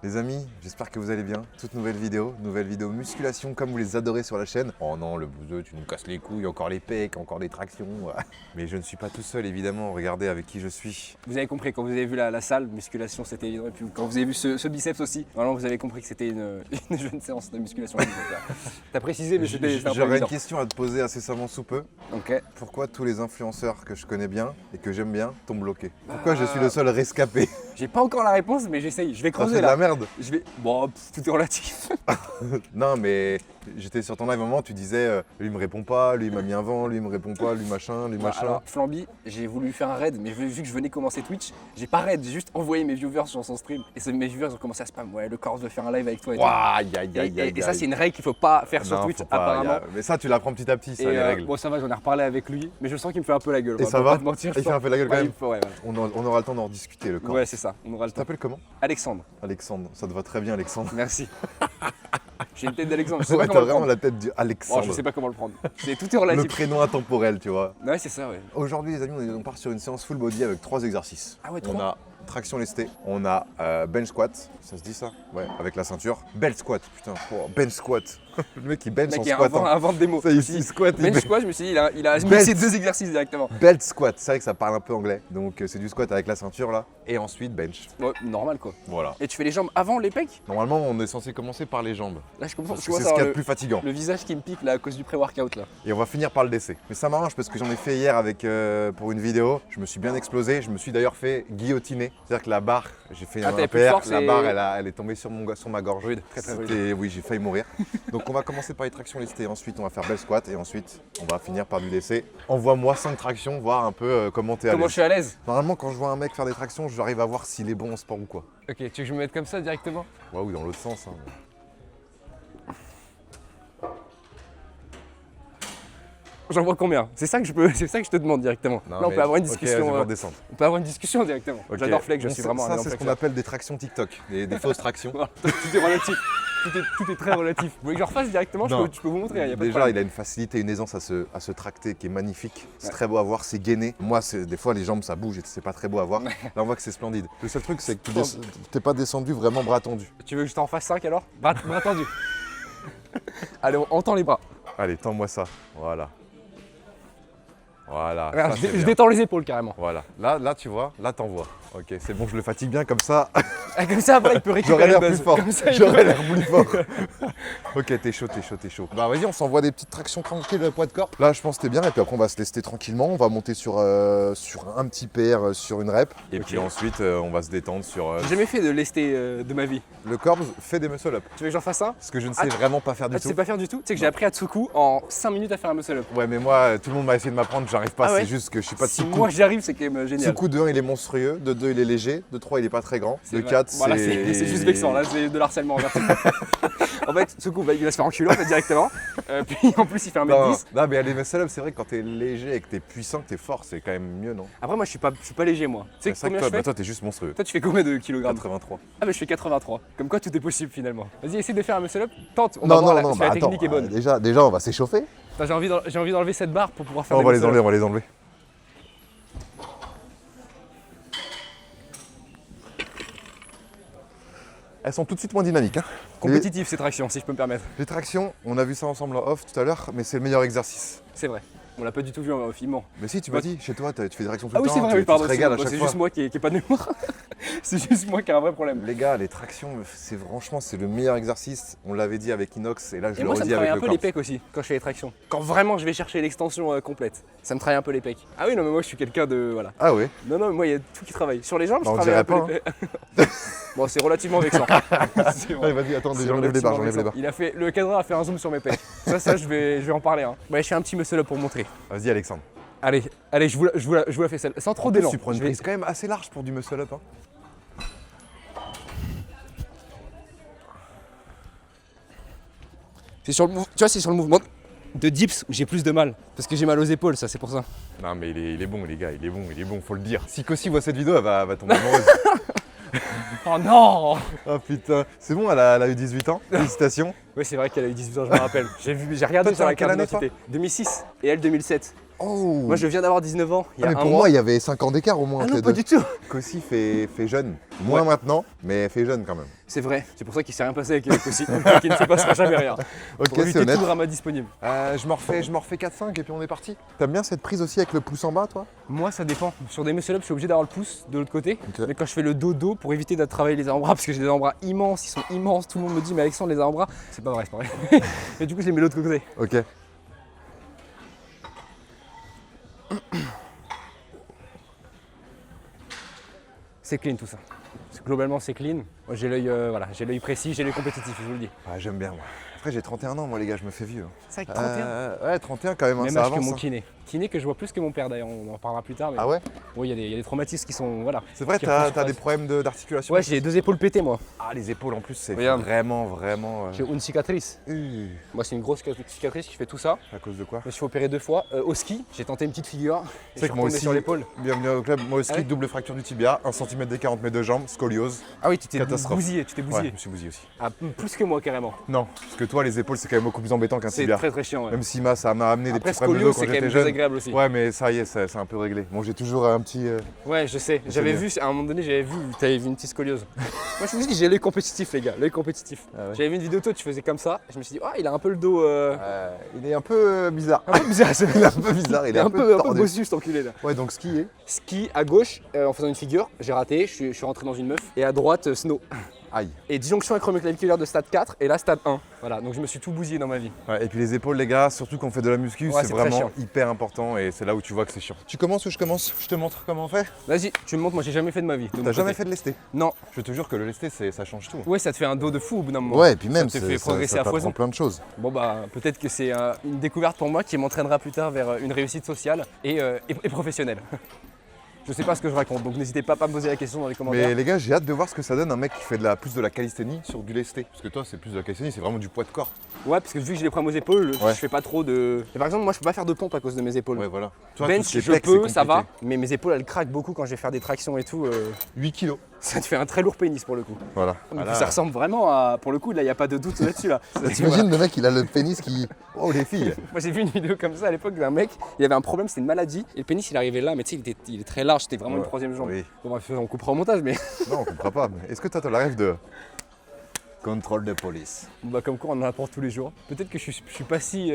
Les amis, j'espère que vous allez bien. Toute nouvelle vidéo musculation comme vous les adorez sur la chaîne. Oh non, le bouseux, tu nous casses les couilles, encore les pecs, encore des tractions. Mais je ne suis pas tout seul évidemment, regardez avec qui je suis. Vous avez compris, quand vous avez vu la salle, musculation c'était évident. Et puis quand vous avez vu ce biceps aussi, vraiment vous avez compris que c'était une jeune séance de musculation. T'as précisé, mais c'était un peu J'aurais une évident. question à te poser incessamment sous peu. Ok. Pourquoi tous les influenceurs que je connais bien et que j'aime bien t'ont bloqué? Pourquoi je suis le seul rescapé? J'ai pas encore la réponse, mais j'essaye. Je vais Ça creuser c'est de là. la merde. Je vais. Bon, tout est relatif. Non mais j'étais sur ton live un moment, tu disais lui il me répond pas, lui il m'a mis un vent, lui il me répond pas, lui machin, lui machin. Alors, Flamby, j'ai voulu faire un raid, mais vu que je venais commencer Twitch, j'ai pas raid, j'ai juste envoyé mes viewers sur son stream. Et mes viewers ont commencé à spam. Ouais, le corps veut faire un live avec toi et tout. Ouah, aïe, aïe, aïe, aïe, Et ça, aïe. c'est une règle qu'il faut pas faire sur Non, Twitch, faut pas, apparemment. Mais ça tu l'apprends petit à petit, ça Et les règles. bon, ça va, j'en ai reparlé avec lui, mais je sens qu'il me fait un peu la gueule. Et on ça va va pas te mentir, Il fait un peu la gueule quand Ouais, même. ouais. On aura le temps d'en rediscuter le corps. Ouais, c'est ça, on aura le Tu temps. t'appelles comment? Alexandre, Alexandre, ça te va très bien Alexandre. merci. J'ai une tête d'Alexandre, je sais Ouais, pas t'as comment le vraiment prendre. la tête du Oh, Alexandre. je sais pas comment le prendre. Tout est Le relatif. prénom intemporel, tu vois. Ouais, c'est ça, ouais. Aujourd'hui les amis, on part sur une séance full body avec 3 exercices. Ah ouais, On 3? a traction lestée, on a bench squat, ça se dit ça? Ouais, avec la ceinture. Belt squat, putain, oh, bench squat. Le mec il bench Le en mec, il y a squattant. un vent de démo. Ça y est, il squat, il Bench bench. squat, je me suis dit, il a mis Belt. ces deux exercices directement. Belt squat, c'est vrai que ça parle un peu anglais. Donc c'est du squat avec la ceinture là. Et ensuite bench. Ouais, normal quoi. Voilà. Et tu fais les jambes avant les pecs? Normalement on est censé commencer par les jambes. Là, je comprends. Parce Je que vois c'est ce qu'il y a de le, plus fatigant. le visage qui me pique là à cause du pré-workout là. Et on va finir par le décès. Mais ça m'arrange parce que j'en ai fait hier avec, pour une vidéo. Je me suis bien explosé. Je me suis d'ailleurs fait guillotiner. C'est-à-dire que la barre, j'ai fait t'avais un plus de PR, force la et- barre elle est tombée sur ma gorge. Très, très Oui, j'ai failli mourir. Donc on va commencer par les tractions lestées. Ensuite on va faire bel squat et ensuite on va finir par du décès. Envoie-moi 5 tractions, voir un peu comment t'es à Comment je l'aise. suis à l'aise? Normalement quand je vois un mec faire des tractions, j'arrive à voir s'il est bon en sport ou quoi. Ok, tu veux que je me mette comme ça directement? Ouais, ou dans l'autre sens. Hein. J'en vois combien? C'est ça que je te demande directement. Non, Là, on mais- peut avoir une ok, discussion. je vais redescendre. On peut avoir une discussion directement. Ok. J'adore Flex, je Bon, suis ça, vraiment un ça énorme c'est ce qu'on flexeur. appelle des tractions TikTok, des fausses tractions. Tout est relatif. Tout est très relatif. Vous voulez que je refasse directement? Non. Je peux vous montrer, il n'y a pas de Déjà, problème. il a une facilité, une aisance à se tracter qui est magnifique. C'est très beau à voir, c'est gainé. Moi, des fois, les jambes, ça bouge et c'est pas très beau à voir. Là, on voit que c'est splendide. Le seul truc, c'est que t'es pas descendu vraiment bras tendus. Tu veux que je t'en fasse 5 alors? Bras tendu. Allez, on tend les bras. Allez, tends-moi ça. Voilà. Voilà. Regarde, ça, c'est je bien. détends les épaules carrément. Voilà. Là, tu vois, là, t'envoies. Ok, c'est bon, je le fatigue bien comme ça. Ah, comme ça, après, il peut J'aurais récupérer le l'air plus buzz. fort. Comme ça, il J'aurais peut- l'air plus fort. Ok, t'es chaud. Bah vas-y, on s'envoie des petites tractions tranquilles, poids de corps. Là, je pense que t'es bien, et puis après, on va se tester tranquillement. On va monter sur un petit PR sur une rep. Et Ok. puis ensuite, on va se détendre sur J'ai jamais fait de lesté de ma vie. le corps. Fait des muscle-up. Tu veux que j'en fasse un? Ce que je ne sais vraiment pas faire Ah, du tu sais tout. pas faire du tout? Tu sais que j'ai appris à Tsuku en 5 minutes à faire un muscle up. Ouais, mais moi, tout le monde m'a essayé de m'apprendre, j'arrive pas. Ah ouais C'est juste que je suis pas de Si Tsuku. moi j'y arrive, c'est quand même génial. Tsuku de 1, il est monstrueux. De 2, il est léger. De 3, il est pas très grand. C'est De vrai. 4, Voilà, c'est juste vexant, là, c'est de l'harcèlement envers toi. En fait, Tsuku, il va se faire enculer en fait directement. Puis en plus, il fait un Non, 1m10. non, mais les muscle-up, c'est vrai que quand t'es léger et que t'es puissant, que t'es fort, c'est quand même mieux, non? Après, moi, je suis pas léger, moi. Tu sais C'est vrai combien que je toi, fais? toi, t'es juste monstrueux. Toi, tu fais combien de kilogrammes? 83. Ah, mais je fais 83. Comme quoi, tout est possible finalement. Vas-y, essaie de faire un muscle up. Tente, on va voir si la technique est bonne. Déjà, on va s'échauffer. Attends, j'ai envie d'enlever cette barre pour pouvoir faire On des va les muscle-up. enlever, on va les enlever. Elles sont tout de suite moins dynamiques. Hein. Compétitif ces tractions, si je peux me permettre. Les tractions, on a vu ça ensemble en off tout à l'heure, mais c'est le meilleur exercice. C'est vrai. On l'a pas du tout vu en filmant. Mais si, tu m'as dit, chez toi, tu fais des tractions tout Ah le oui, temps, c'est vrai, tu oui, pardon. te régales à C'est chaque juste fois. moi qui ai pas de mémoire. C'est juste moi qui ai un vrai problème. Les gars, les tractions, franchement, c'est le meilleur exercice. On l'avait dit avec Inox, et là, je Et le moi, ça me redis travaille avec un le peu corps. les pecs aussi quand je fais les tractions. Quand vraiment je vais chercher l'extension complète, ça me travaille un peu les pecs. Ah oui, non, mais moi je suis quelqu'un de. Voilà. Ah ouais. Non, non, mais moi il y a tout qui travaille. Sur les jambes, Bah, on je travaille un peu dirait les pecs. Bon, c'est relativement vexant. C'est vrai. Allez, vas-y, attends, C'est j'enlève les barres, j'enlève les relativement barres. vexant. Le cadreur a fait un zoom sur mes pecs. Ça, je vais en parler. Hein. Ouais, je fais un petit muscle up pour montrer. Vas-y, Alexandre. Allez, je vous la fais celle. Sans trop En plus, d'élan. tu prends une Je vais- prise quand même assez large pour du muscle-up. Hein. C'est sur le tu vois, c'est sur le mouvement de dips où j'ai plus de mal. Parce que j'ai mal aux épaules, ça, c'est pour ça. Non, mais il est bon, les gars, il est bon, faut le dire. Si Kossi voit cette vidéo, elle va tomber amoureuse. Oh non! Oh putain, c'est bon, elle a eu 18 ans, félicitations. Oui, c'est vrai qu'elle a eu 18 ans, je me rappelle. J'ai regardé Toi, sur la quelle carte année, d'identité. 2006 et elle 2007. Oh. Moi, je viens d'avoir 19 ans, il y a Mais un pour mois. moi, il y avait 5 ans d'écart au moins Ah entre non, les pas deux. du tout. Kossi fait jeune. Moins maintenant, mais fait jeune quand même. C'est vrai, c'est pour ça qu'il s'est rien passé avec Kossi, qu'il ne se passera jamais rien. Ok, Pour c'est éviter honnête. tout drama disponible. Je m'en refais 4-5 et puis on est parti. T'aimes bien cette prise aussi avec le pouce en bas, toi? Moi, ça dépend. Sur des muscle-up, je suis obligé d'avoir le pouce de l'autre côté. Ok. Mais quand je fais le dos, pour éviter de travailler les avant-bras, parce que j'ai des avant-bras immenses, ils sont immenses, tout le monde me dit, mais Alexandre, les avant-bras, c'est pas vrai, c'est pas vrai. Et du coup, je les mets de l'autre côté. Ok. C'est clean tout ça. Globalement, c'est clean. Moi, j'ai l'œil j'ai l'œil précis, j'ai l'œil compétitif, je vous le dis. Ah, j'aime bien, moi. Après, j'ai 31 ans, moi, les gars, je me fais vieux. C'est vrai que 31. Ouais, 31 quand même, hein, Même ça âge que avance. mon Hein. kiné. Kiné que je vois plus que mon père d'ailleurs, on en reparlera plus tard. Mais Ah ouais? oui, il y a des traumatismes qui sont. Voilà. C'est vrai, qui t'as refont des surface. problèmes d'articulation? Ouais, j'ai les 2 épaules pétées moi. Ah, les épaules en plus, c'est Regarde. vraiment. J'ai une cicatrice. Moi, c'est une grosse cicatrice qui fait tout ça. À cause de quoi? Je me suis opéré 2 fois. Au ski, j'ai tenté une petite figure. C'est Et je suis que moi retombé aussi, sur l'épaule. bienvenue au club. Moi aussi, Ah ouais double fracture du tibia, 1 cm d'écart entre mes deux jambes, scoliose. Ah oui, tu t'es Catastrophe. bousillé, Ouais, bousillé. je me suis bousillé aussi. Ah, plus que moi carrément. Non, parce que toi, les épaules, c'est quand même beaucoup plus embêtant qu'un C'est tibia. très très chiant. Ouais. Même si ça m'a amené des Après, petits problèmes de dos scoliose, quand c'est quand j'étais même jeune. désagréable aussi. Ouais, mais ça y est, c'est un peu réglé. Bon, j'ai toujours un petit. Ouais, je sais. J'avais bien. vu, à un moment donné, t'avais vu une petite scoliose. Moi, je me suis dit, j'ai l'œil compétitif, les gars, l'œil compétitif. Ah ouais. J'avais vu une vidéo de toi, tu faisais comme ça. Et je me suis dit, il a un peu le dos. Il est un peu bizarre. Un peu bizarre, Il est un peu bizarre, il est un peu un peu tordu. bossu, cet enculé là. Ouais, donc skier. Ski à gauche, en faisant une figure, j'ai raté, je suis rentré dans une meuf. Et à droite, snow. Aïe. Et disjonction acromioclaviculaire de stade 4 et là stade 1. Voilà, donc je me suis tout bousillé dans ma vie. Ouais, et puis les épaules, les gars, surtout quand on fait de la muscu, Ouais, c'est c'est très vraiment chiant. hyper important et c'est là où tu vois que c'est chiant. Tu commences ou je commence? Je te montre comment on fait? Vas-y, tu me montres, moi j'ai jamais fait de ma vie. T'as jamais fait de lesté? Non. Je te jure que le lesté, ça change tout. Ouais, ça te fait un dos de fou au bout d'un moment. Ouais, et puis même, ça te fait progresser à t'apprend foison. plein de choses. Bon bah peut-être que c'est une découverte pour moi qui m'entraînera plus tard vers une réussite sociale et professionnelle. Je sais pas ce que je raconte, donc n'hésitez pas à me poser la question dans les commentaires. Mais les gars, j'ai hâte de voir ce que ça donne un mec qui fait plus de la calisthénie sur du lesté. Parce que toi, c'est plus de la calisthénie, c'est vraiment du poids de corps. Ouais, parce que vu que j'ai des problèmes aux épaules, Ouais. je fais pas trop de. Et par exemple, moi je peux pas faire de pompe à cause de mes épaules. Ouais, voilà. Toi, tout Bench, ce qui est je pec, peux, c'est ça va, compliqué. mais mes épaules elles craquent beaucoup quand je vais faire des tractions et tout. 8 kilos. Ça te fait un très lourd pénis pour le coup. Voilà. Donc, ça ressemble vraiment à. Pour le coup, là, il n'y a pas de doute là-dessus. Là. T'imagines le mec, il a le pénis qui. Oh, les filles. Moi, j'ai vu une vidéo comme ça à l'époque d'un mec, il avait un problème, c'était une maladie, et le pénis il arrivait là, mais tu sais, il est très large, c'était vraiment une troisième jambe. Oui. Bon, bref, on coupera au montage, mais Non, on comprend pas. Mais est-ce que toi, t'as la rêve de. Contrôle de police. bah, comme quoi on en apporte tous les jours. Peut-être que je suis pas si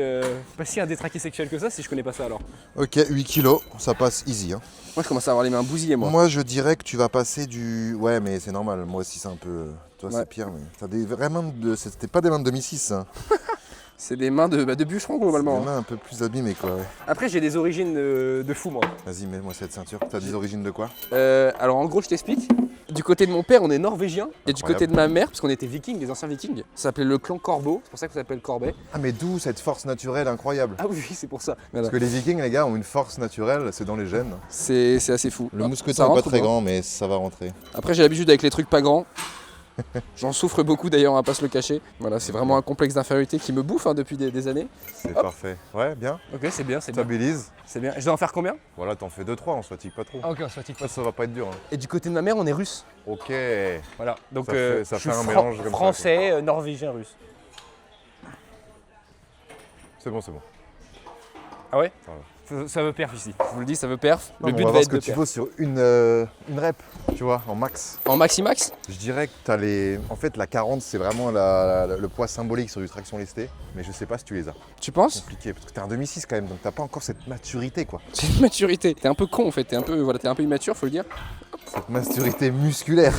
un détraqué sexuel que ça si je connais pas ça alors. Ok, 8 kilos, ça passe easy. Hein. Moi, je commence à avoir les mains bousillées, moi. Moi, je dirais que tu vas passer du. Ouais, mais c'est normal. Moi aussi, c'est un peu. Toi, Ouais. c'est pire. Mais t'as des vraies mains de. C'était pas des mains de 2006. Hein. C'est des mains de bûcheron globalement. Des mains un peu plus abîmées, quoi. Ouais. Après, j'ai des origines de fou, moi. Vas-y, mets-moi cette ceinture. T'as des origines de quoi? Alors, en gros, je t'explique. Du côté de mon père, on est norvégien. Et du Incroyable. côté de ma mère, parce qu'on était vikings, les anciens vikings, ça s'appelait le clan Corbeau. C'est pour ça que ça s'appelle Corbet. Ah, mais d'où cette force naturelle incroyable? Ah oui, c'est pour ça. Voilà. Parce que les Vikings, les gars, ont une force naturelle, c'est dans les gènes. C'est assez fou. Le Ah, mousqueton ça est pas rentre ou très grand, mais ça va rentrer. Après, j'ai l'habitude avec les trucs pas grands. J'en souffre beaucoup d'ailleurs, on va pas se le cacher. Voilà, c'est vraiment un complexe d'infériorité qui me bouffe depuis des années. C'est Hop. parfait. Ouais, bien. Ok, c'est bien, c'est bien. Stabilise. C'est bien. Je dois en faire combien? Voilà, t'en fais 2-3, on se fatigue pas trop. Ah, ok, on se fatigue pas. Ça va pas être dur. Hein. Et du côté de ma mère, on est russe. Ok. Voilà, donc Ça je suis fait un mélange comme ça, français, norvégien, russe. C'est bon, c'est bon. Ah ouais? Ça va. Ça veut perf ici. Je vous le dis, ça veut perf. Non, Le mais but on va va voir être ce que de tu perf. vaux sur une rep, tu vois, en max. En maxi-max? Je dirais que t'as les. En fait, la 40, c'est vraiment le poids symbolique sur du traction lestée, mais je sais pas si tu les as. Tu penses? Compliqué, parce que t'es un 2006 quand même, donc t'as pas encore cette maturité, quoi. C'est une maturité. T'es un peu con en fait, t'es un peu immature, faut le dire. Cette maturité musculaire.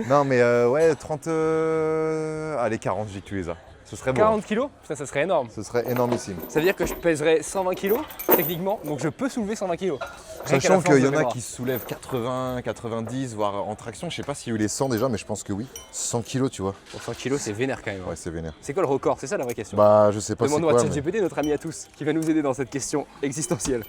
Non, mais ouais, 30. Allez, 40, je dis que tu les as. Ce serait beau. 40 kilos? Putain, ça serait énorme. Ce serait énormissime. Ça veut dire que je pèserais 120 kilos, techniquement, donc je peux soulever 120 kilos. Rien qu'à la Sachant force qu'il y de en mes a bras. qui se soulèvent 80, 90, voire en traction. Je sais pas s'il y a eu les 100 déjà, mais je pense que oui. 100 kilos, tu vois. Pour 100 kilos, c'est vénère quand même. Ouais, c'est vénère. C'est quoi le record? C'est ça la vraie question. Bah, je sais pas c'est Demandons à quoi. mais- ChatGPT, notre ami à tous, qui va nous aider dans cette question existentielle.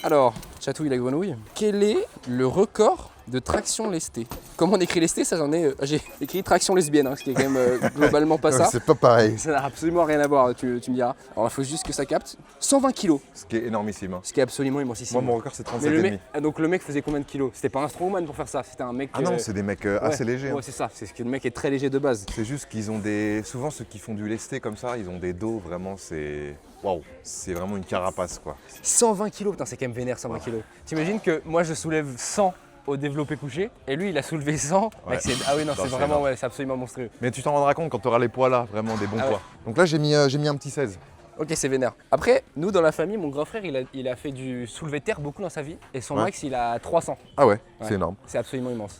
Alors, chatouille la grenouille, quel est le record de traction lestée. Comment on écrit lesté, ça j'en ai. J'ai écrit traction lesbienne, hein, ce qui est quand même globalement pas ça. C'est pas pareil. Ça n'a absolument rien à voir, tu me diras. Alors il faut juste que ça capte. 120 kilos, Ce qui est énormissime. Hein. ce qui est absolument immensissime. Moi, mon record, c'est Mais 37,5. donc le mec faisait combien de kilos? C'était pas un strongman pour faire ça, c'était un mec. Ah non, c'est des mecs assez légers. Ouais, Hein. c'est ça. C'est ce que le mec est très léger de base. C'est juste qu'ils ont des. Souvent, ceux qui font du lesté comme ça, ils ont des dos vraiment, c'est. Waouh! C'est vraiment une carapace quoi. 120 kilos, putain, c'est quand même vénère 120 kilos. T'imagines que moi je soulève 100 au développé couché et lui il a soulevé 100. Ouais. Mec, ah oui, non, Non, c'est c'est vraiment, énorme. ouais, c'est absolument monstrueux. Mais tu t'en rendras compte quand tu auras les poids là, vraiment des bons Ah ouais. poids. Donc là, j'ai mis un petit 16. Ok, c'est vénère. Après, nous dans la famille, mon grand frère il a fait du soulevé de terre beaucoup dans sa vie et son Ouais. max il a 300. Ah ouais, Ouais. c'est énorme. C'est absolument immense.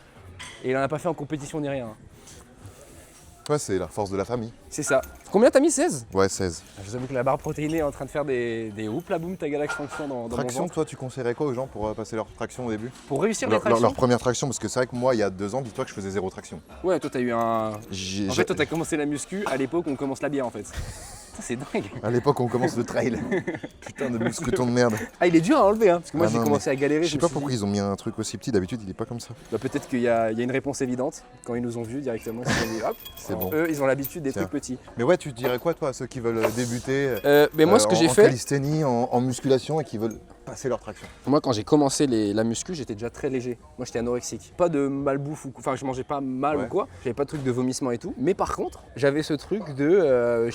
Et il en a pas fait en compétition ni rien. Hein. Ouais, c'est la force de la famille. C'est ça. Combien t'as mis 16? Ouais, 16. Je vous avoue que la barre protéinée est en train de faire des houpla boum ta galaxie fonction dans mon Traction, ventre. toi, tu conseillerais quoi aux gens pour passer leur traction au début? Pour réussir les tractions. Leur première traction, parce que c'est vrai que moi, il y a 2 ans, dis-toi que je faisais 0 traction. Ouais, toi t'as eu un. J'ai- En fait, toi t'as commencé la muscu à l'époque où on commence la bière en fait. Putain, c'est dingue. À l'époque, on commence le trail. Putain de mousqueton de merde. Ah, il est dur à enlever, hein, parce que moi Ah j'ai non, commencé à galérer. Je sais me pas suis pourquoi dit, ils ont mis un truc aussi petit. D'habitude, il est pas comme ça. bah, peut-être qu'il y a une réponse évidente quand ils nous ont vus directement. Ils se sont dit, hop, C'est alors, bon. eux ils ont l'habitude des Tiens. trucs petits. Mais ouais, tu dirais quoi, toi, à ceux qui veulent débuter Mais moi ce que j'ai en fait, calisthénie, en musculation et qui veulent passer leur traction? moi quand j'ai commencé la muscu, j'étais déjà très léger. Moi j'étais anorexique. Pas de malbouffe, enfin je mangeais pas mal Ouais. ou quoi. J'avais pas de truc de vomissement et tout. Mais par contre, j'avais ce truc de.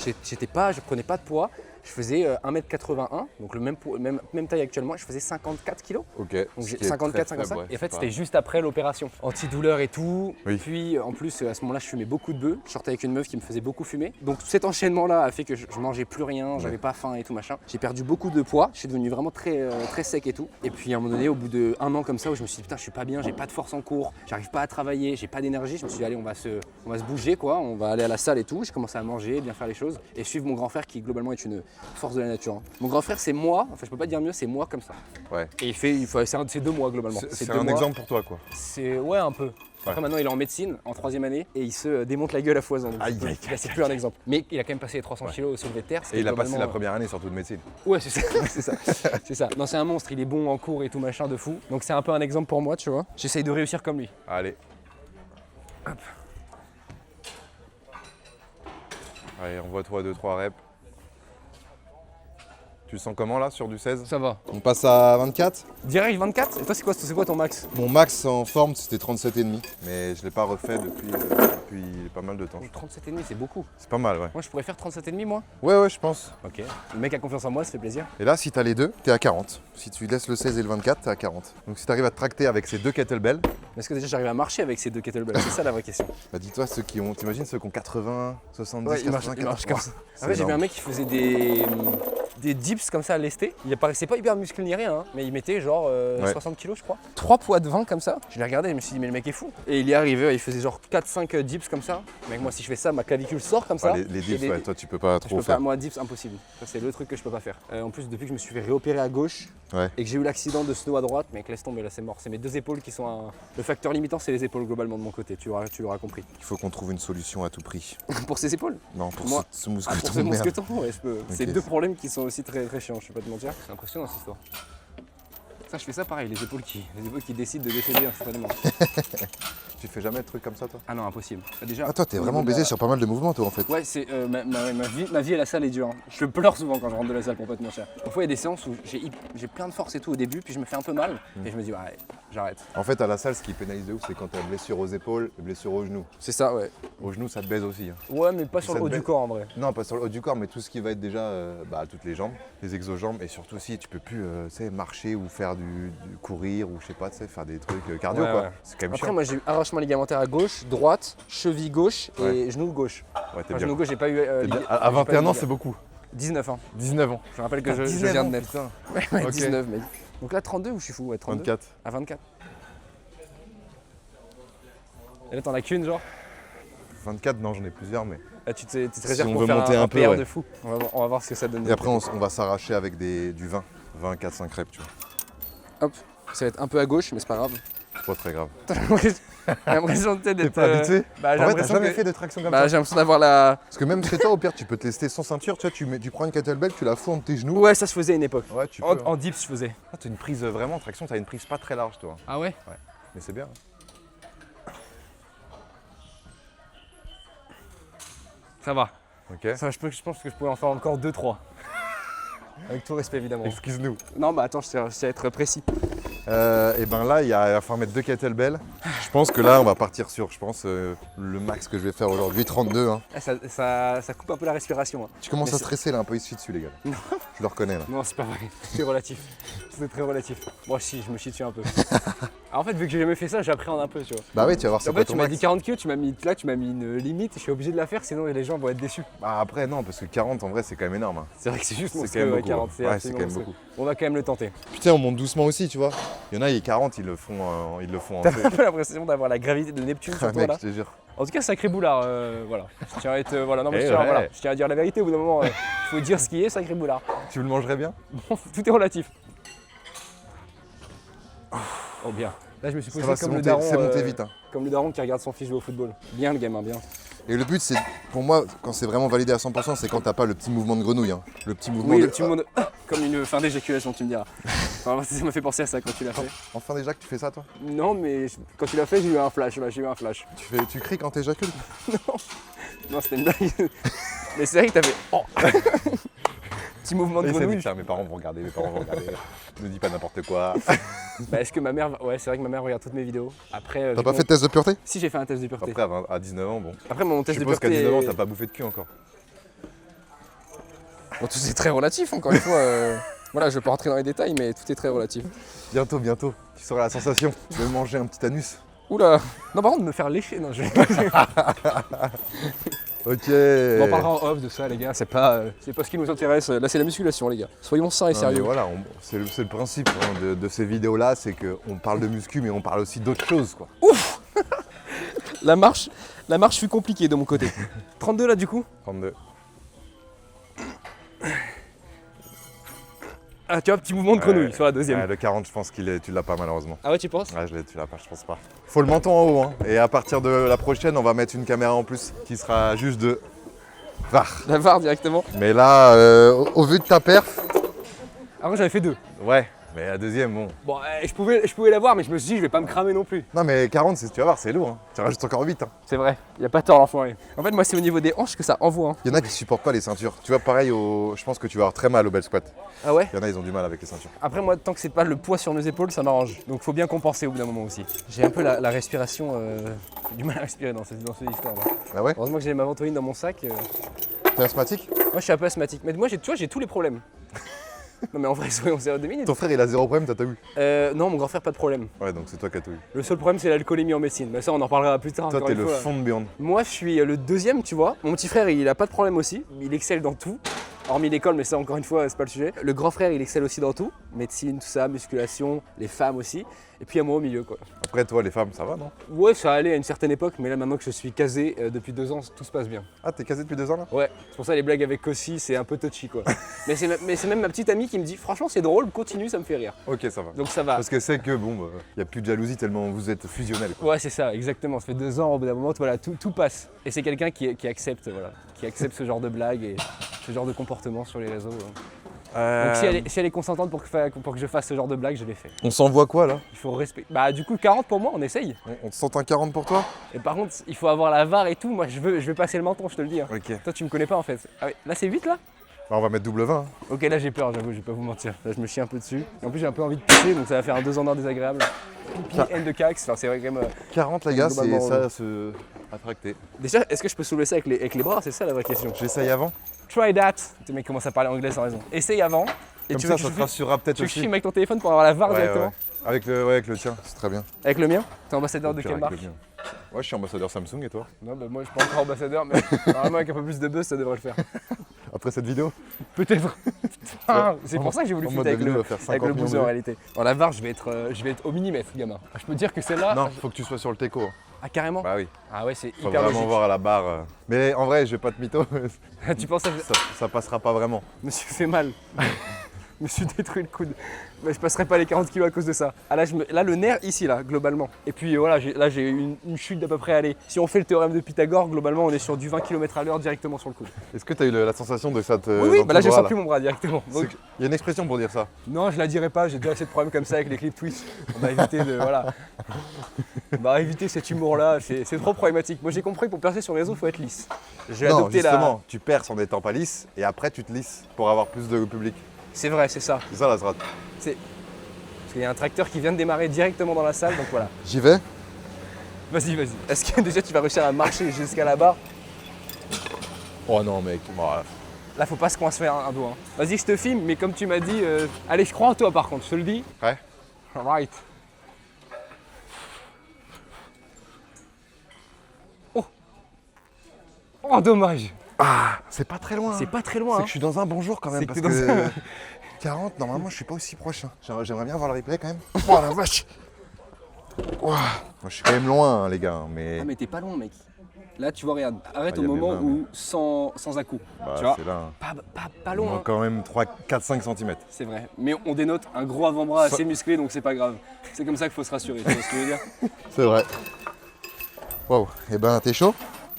Je prenais pas de poids. Je faisais 1m81, donc même taille actuellement, et je faisais 54 kg. Ok. Donc ce j'ai qui est 54, très 55. faible, ouais, Et en fait, c'est c'était pas- juste après l'opération. Antidouleur et tout. Oui. Puis en plus, à ce moment-là, je fumais beaucoup de bœufs. Je sortais avec une meuf qui me faisait beaucoup fumer. Donc cet enchaînement-là a fait que je mangeais plus rien, j'avais pas faim et tout machin. J'ai perdu beaucoup de poids. Je suis devenu vraiment très sec et tout. Et puis à un moment donné, au bout d'1 an comme ça, où je me suis dit putain, je suis pas bien, j'ai pas de force en cours, j'arrive pas à travailler, j'ai pas d'énergie. Je me suis dit allez, on va se bouger quoi. On va aller à la salle et tout. J'ai commencé à manger, bien faire les choses et suivre mon grand frère qui globalement est une force de la nature. Hein. Mon grand frère, c'est moi. Enfin, je peux pas dire mieux, c'est moi comme ça. Ouais. Et c'est 2 mois globalement. C'est deux un mois. exemple pour toi, quoi. C'est ouais un peu. Après maintenant il est en médecine en 3e année et il se démonte la gueule à foison. Donc Aïe, je peux- aïe, là, c'est plus un exemple. Mais il a quand même passé les 300 Ouais. kilos au soulevé de terre. Et il a passé la globalement- première année surtout de médecine. Ouais c'est ça, c'est ça. C'est ça. Non c'est un monstre, il est bon en cours et tout machin de fou. Donc c'est un peu un exemple pour moi tu vois. J'essaye de réussir comme lui. Allez. Allez, envoie-toi 2-3 reps. Tu le sens comment là sur du 16? Ça va. On passe à 24. Direct 24. Et toi c'est quoi ton max? Mon max en forme c'était 37,5. Mais je l'ai pas refait depuis pas mal de temps. 37,5 c'est beaucoup. C'est pas mal, ouais. Moi je pourrais faire 37,5 moi. Ouais, je pense. Ok. Le mec a confiance en moi, ça fait plaisir. Et là, si t'as les deux, t'es à 40. Si tu laisses le 16 et le 24, t'es à 40. Donc si t'arrives à te tracter avec ces 2 kettlebells, Est-ce que déjà j'arrive à marcher avec ces 2 kettlebells? C'est ça la vraie question. bah dis-toi t'imagines ceux qui ont 80, 70, Ouais, 80, il marche comme ça. C'est Après, j'ai vu énorme. un mec qui faisait des dips comme ça à lesté. Il apparaissait pas hyper musclé ni rien, hein, mais il mettait genre Ouais. 60 kilos, je crois. 3 poids de 20 comme ça. Je l'ai regardé et je me suis dit, mais le mec est fou. Et il y est arrivé, il faisait genre 4-5 dips comme ça. Mec, moi, si je fais ça, ma clavicule sort comme ça. Ouais, les dips, Et les- ouais, toi tu peux pas Je trop peux faire. pas, moi, dips, impossible. Ça, c'est le truc que je peux pas faire. En plus, depuis que je me suis fait réopérer à gauche Ouais. et que j'ai eu l'accident de snow à droite, mec, laisse tomber, là, c'est mort. C'est mes 2 épaules qui sont le facteur limitant, c'est les épaules globalement de mon côté. Tu l'auras compris. Il faut qu'on trouve une solution à tout prix. Pour ces épaules. Non, pour Moi- ce Ah, mousqueton pour de ce merde. mousqueton, ouais, je peux. C'est Ok. 2 problèmes qui sont aussi très chiants, je vais pas te mentir. C'est impressionnant cette histoire. Ça, je fais ça pareil, les épaules qui décident de décéder instantanément. Tu fais jamais de trucs comme ça toi? Ah non, impossible. Déjà, Ah toi t'es au vraiment niveau de baisé la- sur pas mal de mouvements toi en fait. Ouais, c'est ma vie à la salle est dure. Hein. Je pleure souvent quand je rentre de la salle pour pas te mentir. Parfois il y a des séances où j'ai plein de force et tout au début, puis je me fais un peu mal et je me dis ouais, j'arrête. En fait à la salle ce qui pénalise de ouf c'est quand t'as blessure aux épaules et blessure aux genoux. C'est ça, ouais. Aux genoux ça te baise aussi. Hein. Ouais, mais pas sur Ça le haut te du baise. corps en vrai. Non pas sur le haut du corps mais tout ce qui va être déjà toutes les jambes, les exojambes et surtout si tu peux plus tu sais, marcher ou faire du courir ou je sais pas, tu sais, faire des trucs cardio Ouais, quoi. ouais. C'est quand même Après, chiant. moi j'ai eu arrachement ligamentaire à gauche, droite, cheville gauche et Ouais. genou gauche. Ouais, t'es Enfin, bien. genou gauche, j'ai pas eu. T'es bien. À j'ai pas eu 21 ans de- c'est beaucoup. 19 ans. 19 ans. Je rappelle que je 19 viens de ans, naître. putain. Ouais, Ok. 19 mec. Donc là 32 ou je suis fou? Ouais, 32. 24. À 24. Et là t'en as qu'une genre? 24 non j'en ai plusieurs mais. Là tu te réserves on pour veut faire monter un un peu, PR ouais. de fou. On va voir ce que ça donne. Et après on va s'arracher avec du 20. 20, 4, 5 reps tu vois. Hop, ça va être un peu à gauche mais c'est pas grave. C'est pas très grave. J'ai l'impression peut-être T'es d'être... pas habitué? Bah, j'ai En vrai t'as l'impression jamais que- fait de traction comme Bah, ça? j'ai l'impression d'avoir la... Parce que même chez toi au pire tu peux tester sans ceinture, tu vois, tu prends une kettlebell, tu la fous entre tes genoux. Ouais, ça se faisait à une époque. Ouais tu peux. En dips je faisais. Ah, t'as une prise vraiment traction, t'as une prise pas très large toi. Ah ouais? Mais c'est bien. Ça va. Ok. Ça, je pense que je pourrais en faire encore 2-3. Avec tout respect évidemment. Excuse-nous. Non bah attends, je tiens à être précis. Et ben là, il va falloir mettre 2 kettlebells. Je pense que là, on va partir sur, le max que je vais faire aujourd'hui, 32. Hein. Ah, ça coupe un peu la respiration. Hein. Tu commences Mais à stresser là, un peu ici dessus, les gars. Non. Je le reconnais là. Non, c'est pas vrai. C'est relatif. C'est très relatif. Moi, si, je me chie dessus un peu. Alors, en fait, vu que j'ai jamais fait ça, j'appréhende un peu, tu vois. Bah oui, tu vas voir c'est En quoi fait, ton tu m'as max. dit 40 kg, tu m'as mis une limite, je suis obligé de la faire, sinon les gens vont être déçus. Bah après, non, parce que 40 en vrai, c'est quand même énorme. Hein. C'est vrai que c'est juste C'est monstrueux, quand même ouais, beaucoup. 40, c'est Ouais, c'est absolument quand même monstrueux. beaucoup. On va quand même le tenter. Putain, on monte doucement aussi, tu vois. Il y en a, ils 40, ils le font en T'as feu. un peu l'impression d'avoir la gravité de Neptune sur Ah, toi mec, là. je te jure. En tout cas, sacré boulard, voilà. Je tiens à être, voilà, non, mais Eh je, tiens, ouais. voilà. Je tiens à dire la vérité au bout d'un moment. Il faut dire ce qui est, sacré boulard. Tu le mangerais bien? Tout est relatif. Oh bien. Là, je me suis posé Ça va, c'est comme le monté, daron. c'est monté vite. Hein. Comme le daron qui regarde son fils jouer au football. Bien le gamin, bien. Et le but, c'est, pour moi, quand c'est vraiment validé à 100%, c'est quand t'as pas le petit mouvement de grenouille. Hein. Le petit mouvement Oui, de... le petit monde. Comme une fin d'éjaculation, tu me diras. Enfin, ça m'a fait penser à ça quand tu l'as fait. Enfin déjà que tu fais ça, toi? Non, mais quand tu l'as fait, j'ai eu un flash. Là, j'ai eu un flash. Tu cries quand t'éjacules? Non, c'était une blague. Mais c'est vrai que t'as fait. Oh. Petit mouvement de C'est grenouille. vite, ça, mes parents vont regarder. Ne dis pas n'importe quoi. Bah, est-ce que ma mère. Ouais, c'est vrai que ma mère regarde toutes mes vidéos. Après. T'as pas fait de test de pureté? Si, j'ai fait un test de pureté. Après, à 19 ans, bon. Après, mon Je test de suppose pureté. qu'à 19 ans, t'as pas bouffé de cul encore. Bon, tout c'est très relatif, encore une fois. Voilà, je vais pas rentrer dans les détails, mais tout est très relatif. Bientôt, tu sauras la sensation de manger un petit anus. Oula. Non, par contre, de me faire lécher. Non, je. Ok. On en parlera en off de ça, les gars. C'est pas ce qui nous intéresse. Là, c'est la musculation, les gars. Soyons sains et Non, sérieux. mais voilà, c'est le principe hein, de ces vidéos-là, c'est qu'on parle de muscu, mais on parle aussi d'autres choses, quoi. Ouf. La marche fut compliquée de mon côté. 32 là, du coup. 32. Ah, tu vois, petit mouvement de grenouille Ouais. sur la deuxième. Ouais, le 40, je pense tu l'as pas malheureusement. Ah ouais, tu penses? Ouais, tu l'as pas, je pense pas. Faut le menton en haut, hein. Et à partir de la prochaine, on va mettre une caméra en plus qui sera juste de VAR. La VAR directement. Mais là, au vu de ta perf, Après, j'avais fait 2. ouais, mais la deuxième, bon. Bon, je pouvais l'avoir, mais je me suis dit, je vais pas me cramer non plus. Non, mais 40, tu vas voir, c'est lourd. Hein. Tu rajoutes encore 8. Hein. C'est vrai, y a pas tort l'enfoiré. En fait, moi, c'est au niveau des hanches que ça envoie. Hein. Il y en a qui supportent pas les ceintures. Tu vois, pareil, je pense que tu vas avoir très mal au bell squat. Ah ouais? Il y en a, ils ont du mal avec les ceintures. Après, moi, tant que c'est pas le poids sur mes épaules, ça m'arrange. Donc, faut bien compenser au bout d'un moment aussi. J'ai un peu la respiration, du mal à respirer dans cette histoire là. Ah ouais? Heureusement que j'ai ma ventoline dans mon sac. T'es asthmatique? Moi, je suis un peu asthmatique. Mais moi, tu vois, j'ai tous les problèmes. Non, mais en vrai, soyons sérieux 2 minutes. Ton frère, il a zéro problème, t'as eu? Non, mon grand frère, pas de problème. Ouais, donc c'est toi qui as tout eu. Le seul problème, c'est l'alcoolémie en médecine. Mais ça, on en parlera plus tard. Toi, encore t'es une le fois. fond de Beyond. Moi, je suis le deuxième, tu vois. Mon petit frère, il a pas de problème aussi. Il excelle dans tout. Hormis l'école, mais ça, encore une fois, c'est pas le sujet. Le grand frère, il excelle aussi dans tout. Médecine, tout ça, musculation, les femmes aussi. Et puis, à moi au milieu, quoi. Après, toi, les femmes, ça va, non? Ouais, ça allait à une certaine époque, mais là, maintenant que je suis casé depuis 2 ans, tout se passe bien. Ah, t'es casé depuis 2 ans, là? Ouais, c'est pour ça les blagues avec Kossi, c'est un peu touchy, quoi. mais c'est même ma petite amie qui me dit, franchement, c'est drôle, continue, ça me fait rire. Ok, ça va. Donc ça va. Parce que c'est que, bon, y a plus de jalousie tellement vous êtes fusionnels, quoi. Ouais, c'est ça, exactement. Ça fait 2 ans, au bout d'un moment, voilà, tout passe. Et c'est quelqu'un qui accepte, voilà, qui accepte ce genre de blagues et ce genre de comportement sur les réseaux. Donc si elle est consentante pour que je fasse ce genre de blagues, je l'ai fait. On s'envoie quoi, là? Il faut respecter. Bah du coup, 40 pour moi, on essaye. On te sent un 40 pour toi? Et par contre, il faut avoir la VAR et tout. Moi, je vais passer le menton, je te le dis. Hein. Ok. Toi, tu me connais pas en fait. Ah ouais, là, c'est 8 là? Bah, on va mettre double 20. Hein. Ok, là, j'ai peur, j'avoue, je vais pas vous mentir. Là, je me chie un peu dessus. Et en plus, j'ai un peu envie de pisser, donc ça va faire un 2 en 1 désagréable. Pipi, haine de cax, enfin, c'est vrai quand même. 40, les gars, c'est Globalement, ça, se attracter. Déjà, est-ce que je peux soulever ça avec les bras? C'est ça la vraie question. J'essaye avant. Try that. Le mec commence à parler anglais sans raison. Essaye avant. Et Comme tu ça, veux que ça je te rassurera peut-être tu veux que je aussi. filme avec ton téléphone pour avoir la VAR Ouais, directement? ouais. Avec le tien, c'est très bien. Avec le mien? T'es ambassadeur de Au pire, quelle avec marque? le mien. Ouais, je suis ambassadeur Samsung et toi? Non, bah moi je suis pas encore ambassadeur, mais normalement avec un peu plus de buzz ça devrait le faire. Après cette vidéo? Peut-être. Putain, c'est pour ça que j'ai voulu En fitter mode avec vidéo, le, va faire avec 50 le millions boozer de en vues. réalité. Alors la VAR, je vais être au millimètre, gamin. Je peux te dire que celle-là. Non, faut que tu sois sur le teco. hein. Ah, carrément? Bah oui, Ah ouais, c'est faut hyper vraiment logique. voir à la barre. Mais en vrai, je vais pas te mytho, Tu penses à ça passera pas vraiment. Monsieur fait mal. Je me suis détruit le coude. Mais je passerai pas les 40 kilos à cause de ça. Ah là, là le nerf ici, là, globalement. Et puis voilà, là j'ai une chute d'à peu près, allez, si on fait le théorème de Pythagore, globalement on est sur du 20 km/h directement sur le coude. Est-ce que tu as eu la sensation de ça te... Oui, bah là je sens plus mon bras directement. Donc, Il y a une expression pour dire ça. non, je la dirai pas, j'ai déjà assez de problèmes comme ça avec les clips Twitch. On va éviter de. Voilà. On va éviter cet humour-là, c'est trop problématique. Moi j'ai compris que pour percer sur les réseaux, il faut être lisse. J'ai Non, adopté justement, tu perces en étant pas lisse et après tu te lisses pour avoir plus de public. C'est vrai, c'est ça. C'est ça la strat. Parce qu'il y a un tracteur qui vient de démarrer directement dans la salle, donc voilà. J'y vais? Vas-y, vas-y. Est-ce que déjà tu vas réussir à marcher jusqu'à la barre? Oh non mec, bah, Là, faut pas se coincer un doigt. Hein. Vas-y, je te filme, mais comme tu m'as dit, allez, je crois en toi par contre, je te le dis. ouais. Alright. Oh. Oh, dommage. Ah, c'est pas très loin. C'est pas très loin. C'est Hein. que je suis dans un bon jour quand même C'est que parce t'es que dans un- 40, normalement je suis pas aussi proche. Hein. J'aimerais bien voir le replay quand même. Oh la vache. Ouah. Moi je suis quand même loin hein, les gars, mais... Ah, mais t'es pas loin, mec. Là, tu vois, regarde, arrête Ah, au y a mes moment mains, où sans à-coup. Bah, tu vois, c'est là. Hein. pas Il loin. manque Hein. quand même 3, 4, 5 cm. C'est vrai. Mais on dénote un gros avant-bras Ça- assez musclé, donc c'est pas grave. C'est comme ça qu'il faut se rassurer, tu vois ce que je veux dire? C'est vrai. Waouh, et ben t'es chaud?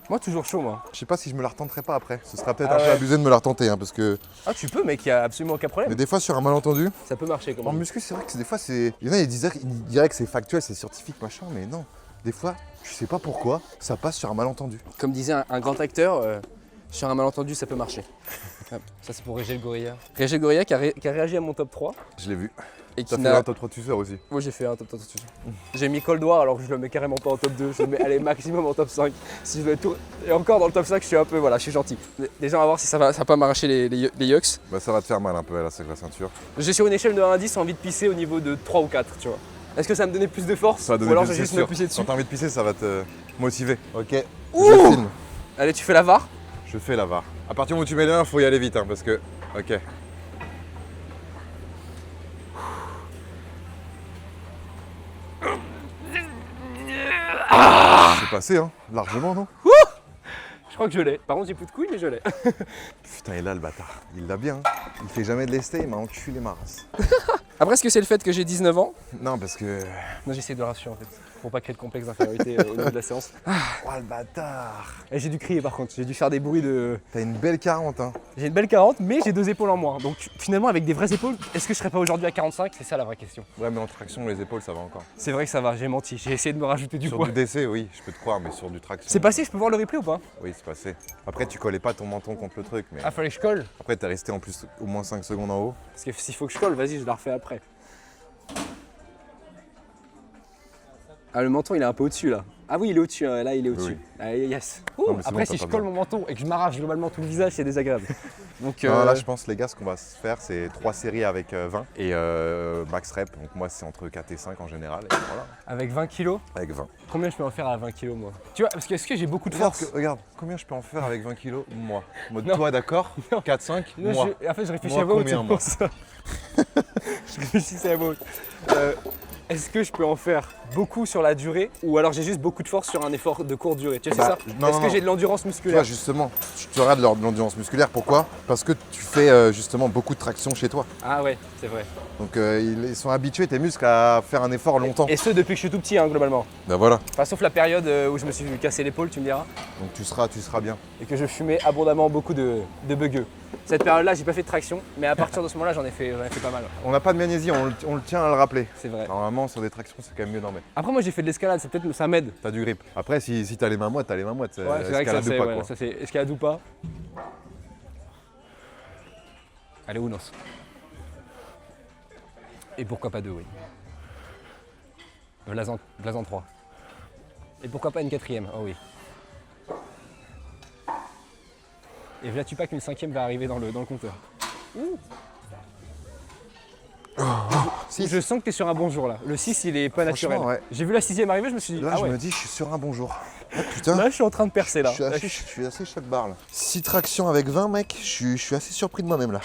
Moi, toujours chaud, moi. Je sais pas si je me la retenterai pas après. Ce sera peut-être Ah un peu ouais. abusé de me la retenter hein, parce que... Ah, tu peux, mec, y a absolument aucun problème. Mais des fois sur un malentendu, Ça peut marcher, comme en on dit. muscu c'est vrai que des fois c'est... Il y en a ils diraient que c'est factuel, c'est scientifique machin, mais non. Des fois, je sais pas pourquoi, ça passe sur un malentendu. Comme disait un grand acteur, sur un malentendu, ça peut marcher. Hop, ça, c'est pour Régé le Gorilla. Régé le Gorilla qui a réagi à mon top 3. Je l'ai vu. Et T'as qui fait n'a. un top 3 tusseur aussi. Moi, j'ai fait un top 3. J'ai mis Cold War alors que je le mets carrément pas en top 2. Je le mets allez, maximum en top 5. Si je dois être tout... Et encore dans le top 5, je suis un peu. Voilà, je suis gentil. Déjà, on va voir si ça va pas m'arracher les yucks. Bah ça va te faire mal un peu là, c'est la ceinture. J'ai sur une échelle de 1 à 10 envie de pisser au niveau de 3 ou 4, tu vois. Est-ce que ça va me donner plus de force? Ça va donner ou alors plus, je vais juste c'est me sûr. pisser dessus? Quand t'as envie de pisser, ça va te motiver. Ok. Ouh. Je filme. Allez, tu fais la VAR? Je fais la VAR. À partir du moment où tu mets les mains, faut y aller vite hein, parce que. Ok. C'est passé hein, largement non? Je crois que je l'ai. Par contre, j'ai plus de couilles, mais je l'ai. Putain, il a le bâtard. Il l'a bien. Hein. Il fait jamais de lesté, il m'a enculé ma race. Après, est-ce que c'est le fait que j'ai 19 ans? Non, parce que. Non, j'essaie de le rassurer en fait. Pour pas créer de complexe d'infériorité au niveau de la séance. Oh le bâtard. Et j'ai dû crier par contre, j'ai dû faire des bruits de. T'as une belle 40 hein. J'ai une belle 40, mais j'ai 2 épaules en moins. Donc finalement, avec des vraies épaules, est-ce que je serais pas aujourd'hui à 45? C'est ça la vraie question. Ouais, mais en traction, les épaules, ça va encore. C'est vrai que ça va, j'ai menti. J'ai essayé de me rajouter du Sur poids. du DC, oui, je peux te croire, mais sur du traction. C'est passé, je peux voir le replay ou pas? Oui, c'est passé. Après, tu collais pas ton menton contre le truc, mais Ah, fallait que je colle. après, t'es resté en plus au moins 5 secondes en haut. Parce que s'il faut que je colle, vas-y, je la refais après. Ah, le menton, il est un peu au-dessus là. Ah oui, il est au-dessus, hein, là, il est au-dessus. Oui. Ah, yes. Ouh, Non, mais c'est après, bon, si t'as je pas colle besoin. mon menton et que je m'arrache globalement tout le visage, c'est désagréable. Donc, Non, là, je pense, les gars, ce qu'on va se faire, c'est 3 séries avec 20 et max rep. Donc, moi, c'est entre 4 et 5 en général. Et voilà, avec 20 kilos, avec 20. combien je peux en faire à 20 kilos moi? Tu vois, parce que est-ce que j'ai beaucoup de force? Regarde, combien je peux en faire avec 20 kilos? Moi. En mode, Non. toi, d'accord? Non. 4, 5, Non, moi. en fait, je réfléchis Moi, à voix haute, combien, c'est moi pour ça. Je réfléchissais à voix haute. Est-ce que je peux en faire beaucoup sur la durée ou alors j'ai juste beaucoup de force sur un effort de courte durée? Tu sais, Bah, c'est ça? non, Est-ce non, que non. j'ai de l'endurance Tu vois, musculaire? justement, tu auras de l'endurance musculaire. Pourquoi? Parce que tu fais justement beaucoup de traction chez toi. Ah ouais, c'est vrai. Donc, ils sont habitués, tes muscles, à faire un effort longtemps. Et ce depuis que je suis tout petit, hein, globalement. Ben voilà. Enfin, sauf la période où je me suis cassé l'épaule, tu me diras, Donc, tu seras bien. et que je fumais abondamment beaucoup de buggeux. Cette période-là, j'ai pas fait de traction, mais à partir de ce moment-là, j'en ai fait pas mal. On n'a pas de magnésie, on le tient à le rappeler. C'est vrai. Normalement, sur des tractions, c'est quand même mieux d'en mettre. Après, moi, j'ai fait de l'escalade, c'est peut-être ça m'aide. T'as du grip. Après, si t'as les mains moites, t'as les mains moites. Ouais, c'est vrai que ça, escalade ou c'est pas, ouais, quoi. ça, c'est escalade ou pas. Allez, Ounos. Et pourquoi pas deux, oui. Blazan 3. Et pourquoi pas une quatrième? Oh oui. Et vois-tu pas qu'une cinquième va arriver dans le compteur? Si, Je sens que tu es sur un bon jour là. Le 6 il est pas naturel. Franchement, ouais. J'ai vu la 6ème arriver, je me suis dit, là, ah je ouais. me dis, je suis sur un bon jour. Ah, putain, Là je suis en train de percer là. je suis assez choc-barre là. 6 tractions avec 20, mec, je suis assez surpris de moi-même là.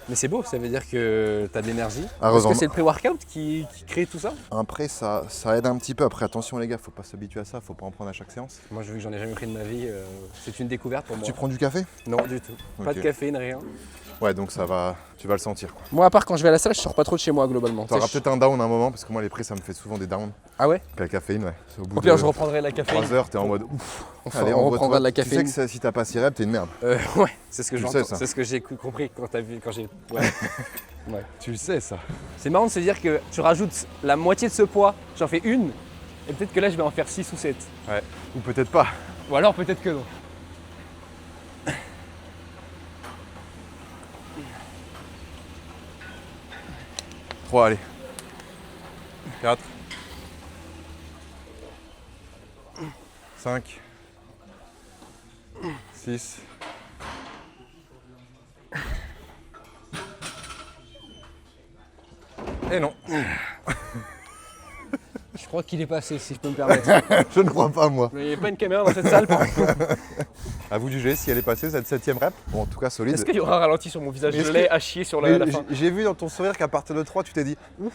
Mais c'est beau, ça veut dire que tu as de l'énergie. Ah, Est-ce heureusement. que c'est le pré-workout qui crée tout ça? Après, ça aide un petit peu. Après, attention les gars, faut pas s'habituer à ça, faut pas en prendre à chaque séance. Moi, vu que j'en ai jamais pris de ma vie, c'est une découverte pour moi. Tu prends du café? Non, du tout. Pas de Ok. caféine, rien. Ouais, donc ça va, tu vas le sentir, quoi. Moi, à part quand je vais à la salle, je sors pas trop de chez moi globalement. T'auras peut-être un down à un moment, parce que moi, les prix, ça me fait souvent des downs. Ah ouais? Avec la caféine, ouais. Au bout Au pire, de je reprendrai la caféine. 3 heures, t'es en mode ouf. Enfin, Allez, on envoie-toi. reprendra de la Tu caféine. sais que si t'as pas 6 reps, t'es une merde. Ouais, c'est ce que Tu j'entends. sais, ça. C'est ce que j'ai compris quand t'as vu, quand j'ai. Ouais. Ouais. Tu le sais, ça. C'est marrant de se dire que tu rajoutes la moitié de ce poids, j'en fais une, et peut-être que là je vais en faire 6 ou 7. Ouais. Ou peut-être pas. Ou alors peut-être que non. 3, allez. 4. 5. 6. Et non. Je crois qu'il est passé, si je peux me permettre. Je ne crois pas, moi. Mais il n'y a pas une caméra dans cette salle pour. À vous de juger si elle est passée, cette 7ème rep. Bon, en tout cas, solide. Est-ce qu'il y aura un ralenti sur mon visage? Est-ce Je l'ai que- à chier sur Mais la fin. j'ai vu dans ton sourire qu'à partir de 3, tu t'es dit ouf,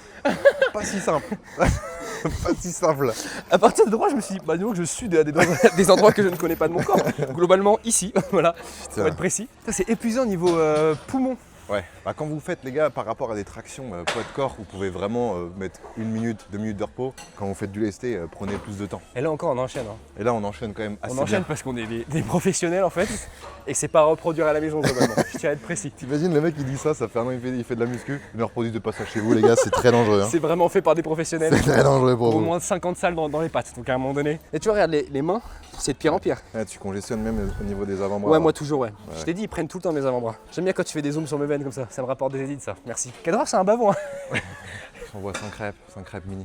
pas si simple. Pas si simple. À partir de droit, je me suis dit, bah, disons que je suis des endroits que je ne connais pas de mon corps. Globalement, ici, voilà, pour être précis. Ça, c'est épuisant au niveau poumon. Ouais, bah, quand vous faites les gars par rapport à des tractions poids de corps, vous pouvez vraiment mettre 1 minute, 2 minutes de repos. Quand vous faites du lesté, prenez plus de temps. Et là encore, on enchaîne. Hein. Et là on enchaîne quand même assez On enchaîne bien. parce qu'on est des professionnels en fait, et que c'est pas à reproduire à la maison globalement. Je tiens à être précis. T'imagines le mec qui dit ça fait un an il fait de la muscu, ne reproduisez pas ça chez vous les gars, c'est très dangereux. Hein. C'est vraiment fait par des professionnels. C'est très dangereux pour Au vous. moins 50 salles dans les pattes, donc à un moment donné. Et tu vois, regarde les mains, c'est de pire en pire. Ouais, tu congestionnes même au niveau des avant-bras. Ouais, hein. moi toujours, ouais. Je t'ai dit, ils prennent tout le temps mes avant-bras. J'aime bien quand tu fais des zooms sur mes veines comme ça me rapporte des édits ça. Merci. Cadreur, c'est un bavon. Hein. J'envoie 5 crêpes mini.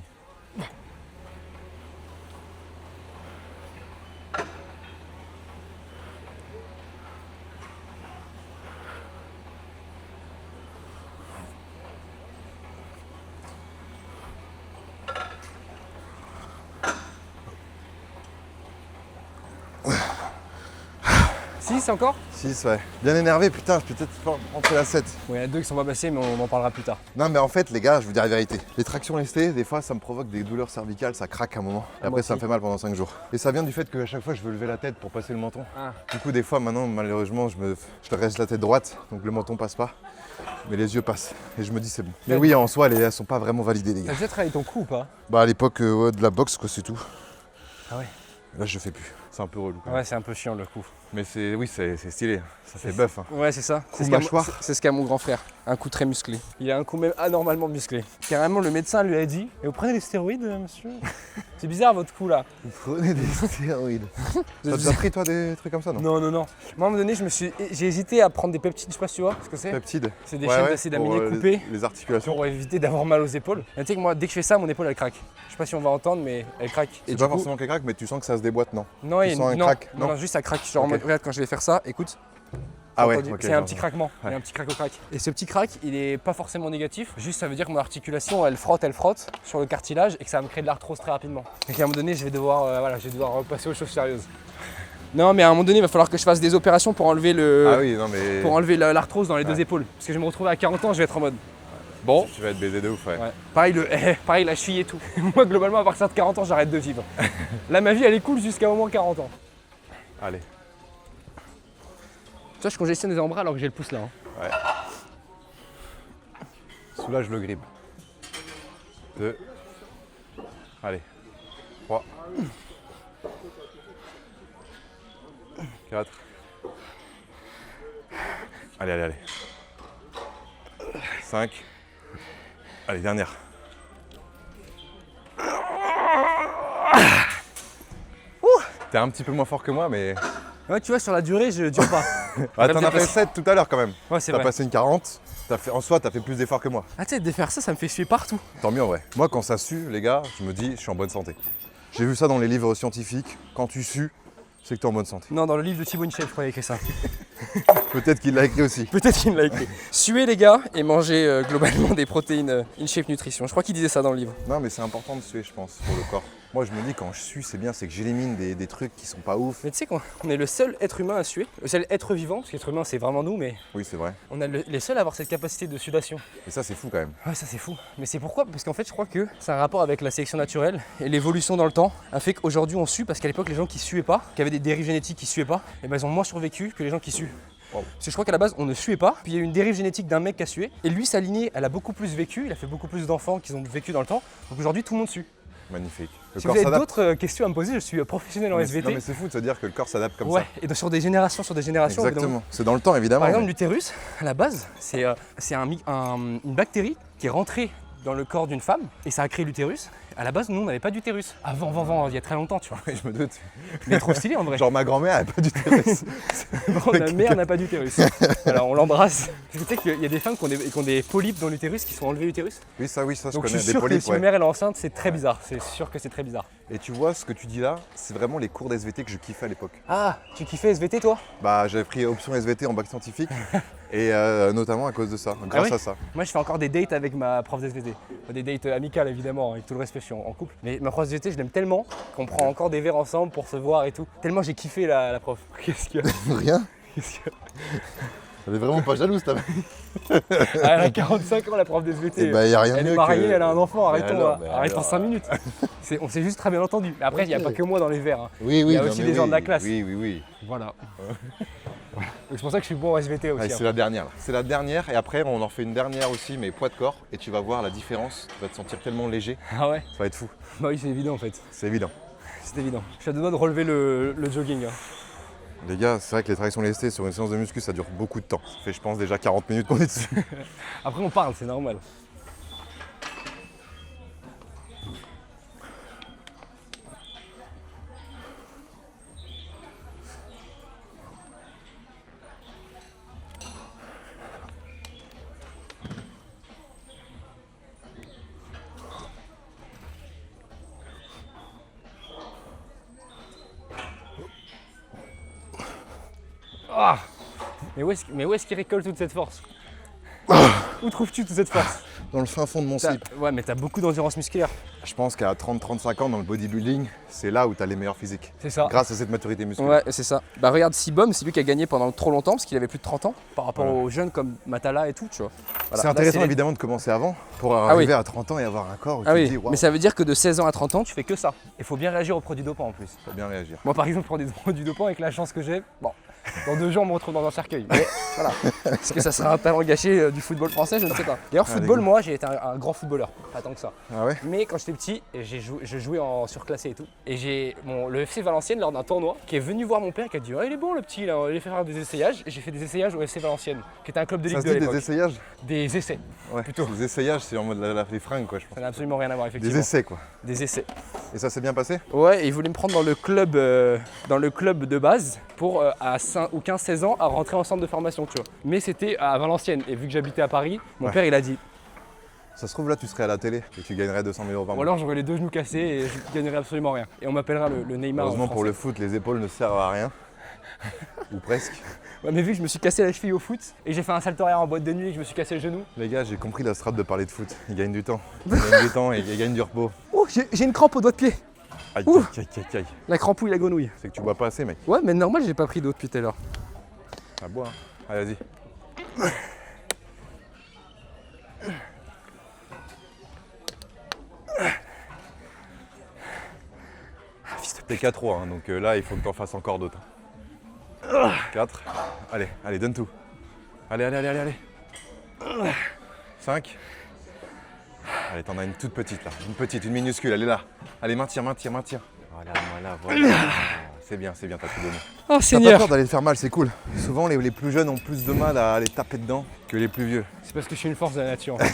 Si, c'est encore? 6, ouais. Bien énervé, putain, je peux peut-être rentrer la 7. Ouais, il y en a deux qui sont pas passés, mais on en parlera plus tard. Non mais en fait les gars, je vous dis la vérité. Les tractions lestées, des fois ça me provoque des douleurs cervicales, ça craque un moment. Et Moi après ça me aussi. fait mal pendant 5 jours. Et ça vient du fait qu'à chaque fois je veux lever la tête pour passer le menton. Ah. Du coup des fois maintenant malheureusement je reste la tête droite, donc le menton passe pas. Mais les yeux passent. Et je me dis c'est bon. Mais oui en soi elles sont pas vraiment validées les T'as gars. déjà travaillé ton cou ou pas? Bah à l'époque ouais, de la boxe quoi c'est tout. Ah ouais. Là je fais plus. C'est un peu relou quand même. Ouais, c'est un peu chiant le coup. Mais c'est stylé. Ça fait bœuf. Hein. Ouais, c'est ça. Coup mâchoire. C'est ce qu'a mon grand frère. Un coup très musclé. Il a un coup même anormalement musclé. Carrément, le médecin lui a dit: et vous prenez des stéroïdes, monsieur? C'est bizarre votre coup là. Vous prenez des stéroïdes. T'as déjà pris toi des trucs comme ça non? Non, non, non. Moi, à un moment donné, j'ai hésité à prendre des peptides, je sais pas si tu vois ce que c'est. Peptides. C'est des Ouais, chaînes ouais, d'acide pour, aminé coupées les articulations. pour éviter d'avoir mal aux épaules. Et tu sais que moi, dès que je fais ça, mon épaule elle craque. Je sais pas si on va entendre, mais elle craque. Et C'est du pas coup- forcément qu'elle craque, mais tu sens que ça se déboîte, non? Non, tu il y a sens un non, crack, non, non non, juste ça craque. Genre en Ok. mode, regarde, quand je vais faire ça, écoute. Ah ouais, Entendu. ok, C'est un genre, petit craquement, il y a ouais. un petit crack au crack. Et ce petit crack, il est pas forcément négatif, juste ça veut dire que mon articulation, elle frotte sur le cartilage et que ça va me créer de l'arthrose très rapidement. Et qu'à un moment donné, je vais devoir passer aux choses sérieuses. Non, mais à un moment donné, il va falloir que je fasse des opérations pour enlever Ah oui, non mais. pour enlever l'arthrose dans les deux Ouais. épaules. Parce que je vais me retrouver à 40 ans, je vais être en mode. Bon, Tu vas être baisé de ouf, ouais. ouais. Pareil la cheville et tout. Moi, globalement, à partir de 40 ans, j'arrête de vivre. Là, ma vie, elle est cool jusqu'à au moins 40 ans. Allez. Tu vois, je congestionne les avant-bras alors que j'ai le pouce là. Hein. Ouais. Soulage le grip. 2. Allez. 3. 4. Allez, allez, allez. 5. Allez, dernière. T'es un petit peu moins fort que moi, mais. Ouais, tu vois, sur la durée, je dure pas. Ah, t'en J'aime as fait bien 7 tout à l'heure quand même. Ouais, c'est T'as vrai. passé une 40. En soi, t'as fait plus d'efforts que moi. Ah, tu sais, de faire ça, ça me fait suer partout. Tant mieux, ouais. Moi, quand ça sue, les gars, je me dis, je suis en bonne santé. J'ai vu ça dans les livres scientifiques. Quand tu sues, c'est que t'es en bonne santé. Non, dans le livre de Thibaut Inchel, je crois qu'il y a écrit ça. Peut-être qu'il l'a écrit aussi. Peut-être qu'il me l'a écrit. Suer, les gars, et manger globalement des protéines InShape Nutrition. Je crois qu'il disait ça dans le livre. Non, mais c'est important de suer, je pense, pour le corps. Moi, je me dis, quand je sue, c'est bien, c'est que j'élimine des trucs qui sont pas ouf. Mais tu sais qu'on est le seul être humain à suer, le seul être vivant, parce qu'être humain c'est vraiment nous, mais Oui, c'est vrai. on est les seuls à avoir cette capacité de sudation. Et ça, c'est fou quand même. Ouais, ça c'est fou. Mais c'est pourquoi? Parce qu'en fait, je crois que c'est un rapport avec la sélection naturelle et l'évolution dans le temps a fait qu'aujourd'hui on sue parce qu'à l'époque, les gens qui suaient pas, qui avaient des dérives génétiques qui suaient pas, et ben ils ont moins survécu que les gens qui suent. Wow. Parce que je crois qu'à la base, on ne suait pas. Puis il y a eu une dérive génétique d'un mec qui a sué. Et lui, sa lignée, elle a beaucoup plus vécu. Il a fait beaucoup plus d'enfants qui ont vécu dans le temps. Donc aujourd'hui, tout le monde sue. Magnifique. Le Si corps vous avez s'adapte. d'autres questions à me poser, je suis professionnel en Non, SVT. mais c'est fou de se dire que le corps s'adapte comme Ouais, ça. et sur des générations, évidemment. Exactement. C'est dans le temps, évidemment. Par exemple, mais- l'utérus, à la base, c'est une bactérie qui est rentrée dans le corps d'une femme et ça a créé l'utérus. À la base, nous, on n'avait pas d'utérus. Avant, il y a très longtemps, tu vois. Oui, je me doute. Mais trop stylé en vrai. Genre ma grand-mère, elle a pas d'utérus. Bon, ma mère n'a pas d'utérus. Alors on l'embrasse. Parce que tu sais qu'il y a des femmes qui ont des polypes dans l'utérus, qui sont enlevés l'utérus. Oui, ça, je Donc je connais. suis Des sûr que polypes, si ma ouais. mère elle est enceinte, c'est très bizarre. C'est sûr que c'est très bizarre. Et tu vois, ce que tu dis là, c'est vraiment les cours d'SVT que je kiffais à l'époque. Ah, tu kiffais SVT toi? Bah, j'avais pris option SVT en bac scientifique. Et notamment à cause de ça, grâce ouais à ça. Moi je fais encore des dates avec ma prof d'SVT. Des dates amicales évidemment, avec tout le respect, je suis en couple. Mais ma prof d'SVT, je l'aime tellement qu'on prend encore des verres ensemble pour se voir et tout. Tellement j'ai kiffé la prof. Qu'est-ce qu'il y a? Rien. Qu'est-ce qu'il y a? Elle est vraiment pas jalouse, ta mère. Elle a 45 ans la prof d'SVT. Et bah, y a rien Elle mieux est mariée, que... elle a un enfant, Mais arrêtons, alors, mais arrêtons alors. 5 minutes. On s'est juste très bien entendu. Mais après, il n'y a Ok. pas que moi dans les verres. Hein. Oui, Il y a non, aussi mais des gens oui, de la classe. Oui. Voilà. Donc c'est pour ça que je suis bon en SVT aussi. Allez, hein. c'est la dernière. Là. C'est la dernière et après on en fait une dernière aussi, mais poids de corps. Et tu vas voir la différence. Tu vas te sentir tellement léger. Ah ouais? Ça va être fou. Bah oui, c'est évident en fait. C'est évident. C'est évident. Je suis à deux doigts de relever le jogging. Hein. Les gars, c'est vrai que les tractions lestées sur une séance de muscu, ça dure beaucoup de temps. Ça fait, je pense, déjà 40 minutes qu'on est dessus. Après, on parle, c'est normal. Ah, mais où est-ce qu'il récolte toute cette force? Où trouves-tu toute cette force? Dans le fin fond de mon slip. Ouais, mais t'as beaucoup d'endurance musculaire. Je pense qu'à 30-35 ans dans le bodybuilding, c'est là où tu as les meilleurs physiques. C'est ça. Grâce à cette maturité musculaire. Ouais, c'est ça. Bah regarde Sibom, c'est lui qui a gagné pendant trop longtemps parce qu'il avait plus de 30 ans par rapport Voilà. aux jeunes comme Matala et tout, tu vois. Voilà. C'est Là, intéressant les- évidemment de commencer avant pour Ah arriver oui. à 30 ans et avoir un corps où Ah tu te oui, dis waouh, mais ça veut dire que de 16 ans à 30 ans, tu fais que ça. Il faut bien réagir aux produits dopants en plus. faut bien réagir. Moi par exemple, je prends des produits dopants avec la chance que j'ai. Bon, dans 2 jours, on me retrouve dans un cercueil. Mais voilà. Est-ce que ça sera un talent gâché du football français? Je ne sais pas. D'ailleurs, Ah, football, les gars. moi, j'ai été un grand footballeur. Pas tant que ça. Ah ouais. Mais quand j'étais petit, je jouais en surclassé et tout. Et j'ai le FC Valenciennes lors d'un tournoi qui est venu voir mon père qui a dit il est bon le petit, là, on va lui faire des essayages. Et j'ai fait des essayages au FC Valenciennes, qui était un club de Ça Ligue se 2 à dit des l'époque. essayages. Des essais. Ouais. Plutôt. Les essayages, c'est en mode les fringues quoi, je pense. Ça n'a absolument rien à voir, Des effectivement. essais quoi. Des essais. Et ça s'est bien passé? Ouais, et il voulait me prendre dans le club de base pour à 5 ou 15-16 ans à rentrer en centre de formation, tu vois. Mais c'était à Valenciennes. Et vu que j'habitais à Paris, mon Ouais. père il a dit Ça se trouve là tu serais à la télé et tu gagnerais 200 000 € par ou mois. alors j'aurais les 2 genoux cassés et je gagnerais absolument rien. Et on m'appellera le Neymar. Heureusement pour français. le foot, les épaules ne servent à rien. Ou presque. Ouais, mais vu que je me suis cassé la cheville au foot et j'ai fait un salto arrière en boîte de nuit et que je me suis cassé le genou. Les gars, j'ai compris la strat de parler de foot. Il gagne du temps. Il gagne du temps et il gagne du repos. Oh, j'ai une crampe au doigt de pied. Aïe, Ouh. aïe, aïe, aïe. La crampouille, la grenouille. C'est que tu bois pas assez, mec. Ouais, mais normal, j'ai pas pris d'eau depuis tout à l'heure. Ah, bois. Hein. Allez, vas-y. T'es 4-3, hein, donc là, il faut que t'en fasses encore d'autres. 4. Allez, donne tout. Allez. 5. Allez, t'en as une toute petite là. Une minuscule, elle est là. Allez, maintiens. Voilà. C'est bien, t'as tout donné. Oh T'as pas Seigneur. peur d'aller te faire mal, c'est cool. Souvent, les plus jeunes ont plus de mal à aller taper dedans que les plus vieux. C'est parce que je suis une force de la nature. En fait.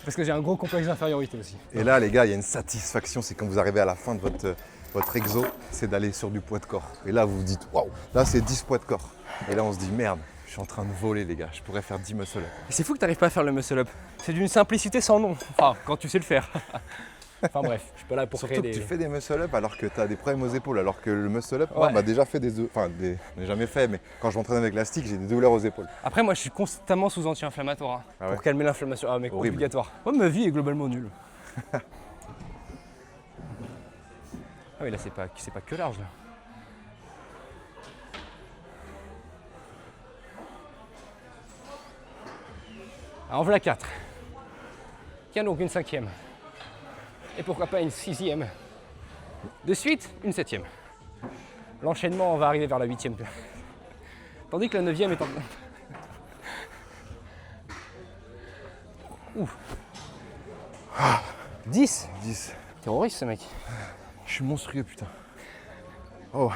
Parce que j'ai un gros complexe d'infériorité aussi. Et là, les gars, il y a une satisfaction, c'est quand vous arrivez à la fin de votre exo, c'est d'aller sur du poids de corps. Et là, vous vous dites, waouh, là, c'est 10 poids de corps. Et là, on se dit, merde, je suis en train de voler, les gars, je pourrais faire 10 muscle-up. Et c'est fou que t'arrives pas à faire le muscle-up. C'est d'une simplicité sans nom. Enfin, quand tu sais le faire. Enfin bref, je suis pas là pour Surtout créer que des... tu fais des muscle-up alors que tu as des problèmes aux épaules, alors que le muscle-up, Ouais. moi, on m'a déjà fait je n'ai jamais fait, mais quand je m'entraîne avec la stick, j'ai des douleurs aux épaules. Après, moi, je suis constamment sous anti-inflammatoire. Hein, Ah ouais. pour calmer l'inflammation. Ah, mec, Horrible. obligatoire. Moi, ma vie est globalement nulle. Ah oui, là, c'est pas que large, là. Alors, en voilà 4. Tiens donc une 5e. Et pourquoi pas une 6e. De suite, une 7e. L'enchaînement, on va arriver vers la 8e. Tandis que la 9e est en... Ouf. 10. 10. Terroriste ce mec. Je suis monstrueux, putain. Oh.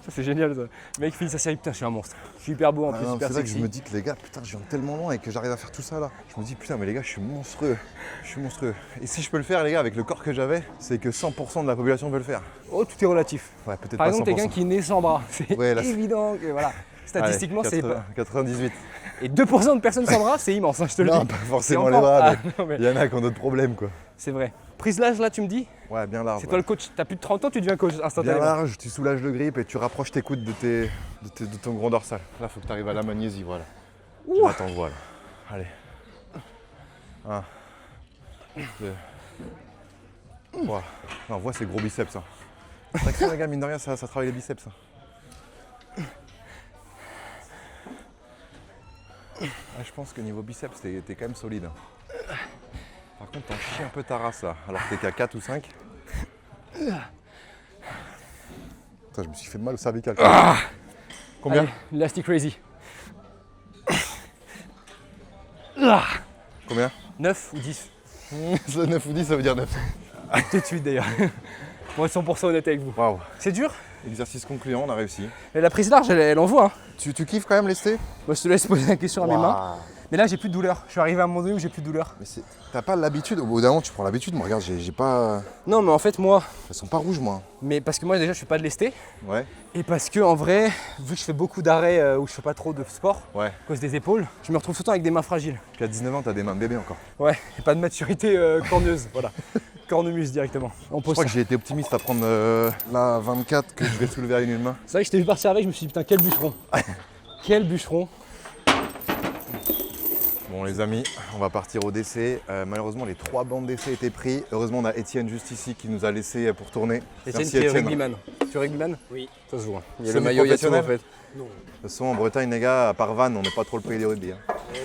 Ça c'est génial ça. Le mec finit sa série, putain je suis un monstre. Je suis hyper beau en plus, Non, super c'est là que sexy. je me dis que les gars, putain, je viens tellement loin et que j'arrive à faire tout ça là. Je me dis, putain, mais les gars, je suis monstrueux. Je suis monstrueux. Et si je peux le faire, les gars, avec le corps que j'avais, c'est que 100% de la population peut le faire. Oh, tout est relatif. Ouais, peut-être Par pas exemple, 100%. quelqu'un qui naît sans bras, c'est Ouais, là, c'est- évident que voilà. Statistiquement, Allez, c'est pas. 98. Et 2% de personnes sans bras, c'est immense, hein, je te le Non, dis. pas C'est forcément encore- les bras, Ah, mais non, mais il y en a qui ont d'autres problèmes, quoi. c'est vrai. Prise large là, tu me dis? Ouais, bien large. C'est ouais. toi le coach. T'as plus de 30 ans, tu deviens coach Bien instantanément. large, tu soulages le grip et tu rapproches tes coudes de ton gros dorsal. Là, faut que tu arrives à la magnésie, voilà. Ouh. Là, t'envoies, là. Allez. 1, 2, 3. Non, vois ces gros biceps, hein. Traction, les gars, mine de rien, ça travaille les biceps, hein. Ah, je pense que niveau biceps, t'es quand même solide. hein. Par contre, t'en chies un peu ta race, là. Alors que t'es qu'à 4 ou 5. Putain, je me suis fait mal au cervical. Combien? Allez, Elastic Crazy. Combien? 9 ou 10. 9 ou 10, ça veut dire 9. Tout de suite d'ailleurs. Pour être 100% honnête avec vous. Waouh. C'est dur. Exercice concluant, on a réussi. Et la prise large, elle envoie. Hein. Tu kiffes quand même lesté? Moi, je te laisse poser la question à mes mains. Waouh. Mais là, j'ai plus de douleur. Je suis arrivé à un moment donné où j'ai plus de douleur. Mais t'as pas l'habitude, au bout d'un moment tu prends l'habitude, moi regarde, j'ai pas. Non, mais en fait, moi, Elles sont pas rouges moi. mais parce que moi, déjà, je fais pas de lesté. Ouais, Et parce que, en vrai, vu que je fais beaucoup d'arrêts où je fais pas trop de sport, ouais. à cause des épaules, je me retrouve tout le temps avec des mains fragiles. Puis à 19 ans, t'as des mains de bébé encore. Ouais, et pas de maturité corneuse. Voilà. Cornemuse directement. On Je pose crois ça. que j'ai été optimiste à prendre la 24 que je vais soulever avec une main. C'est vrai que je t'ai vu partir avec, je me suis dit, putain, quel bûcheron. Quel bûcheron. Bon les amis, on va partir au décès. Malheureusement les 3 bandes d'essai étaient pris. Heureusement on a Étienne juste ici qui nous a laissé pour tourner. Etienne Merci qui est Étienne. rugbyman. Tu es rugbyman? Oui. Ça se voit. Il y a le maillot, il y a tout en Semi-professionnel fait. Non. De toute façon en Bretagne les gars, à part Vannes, on n'est pas trop le pays des rugby. hein.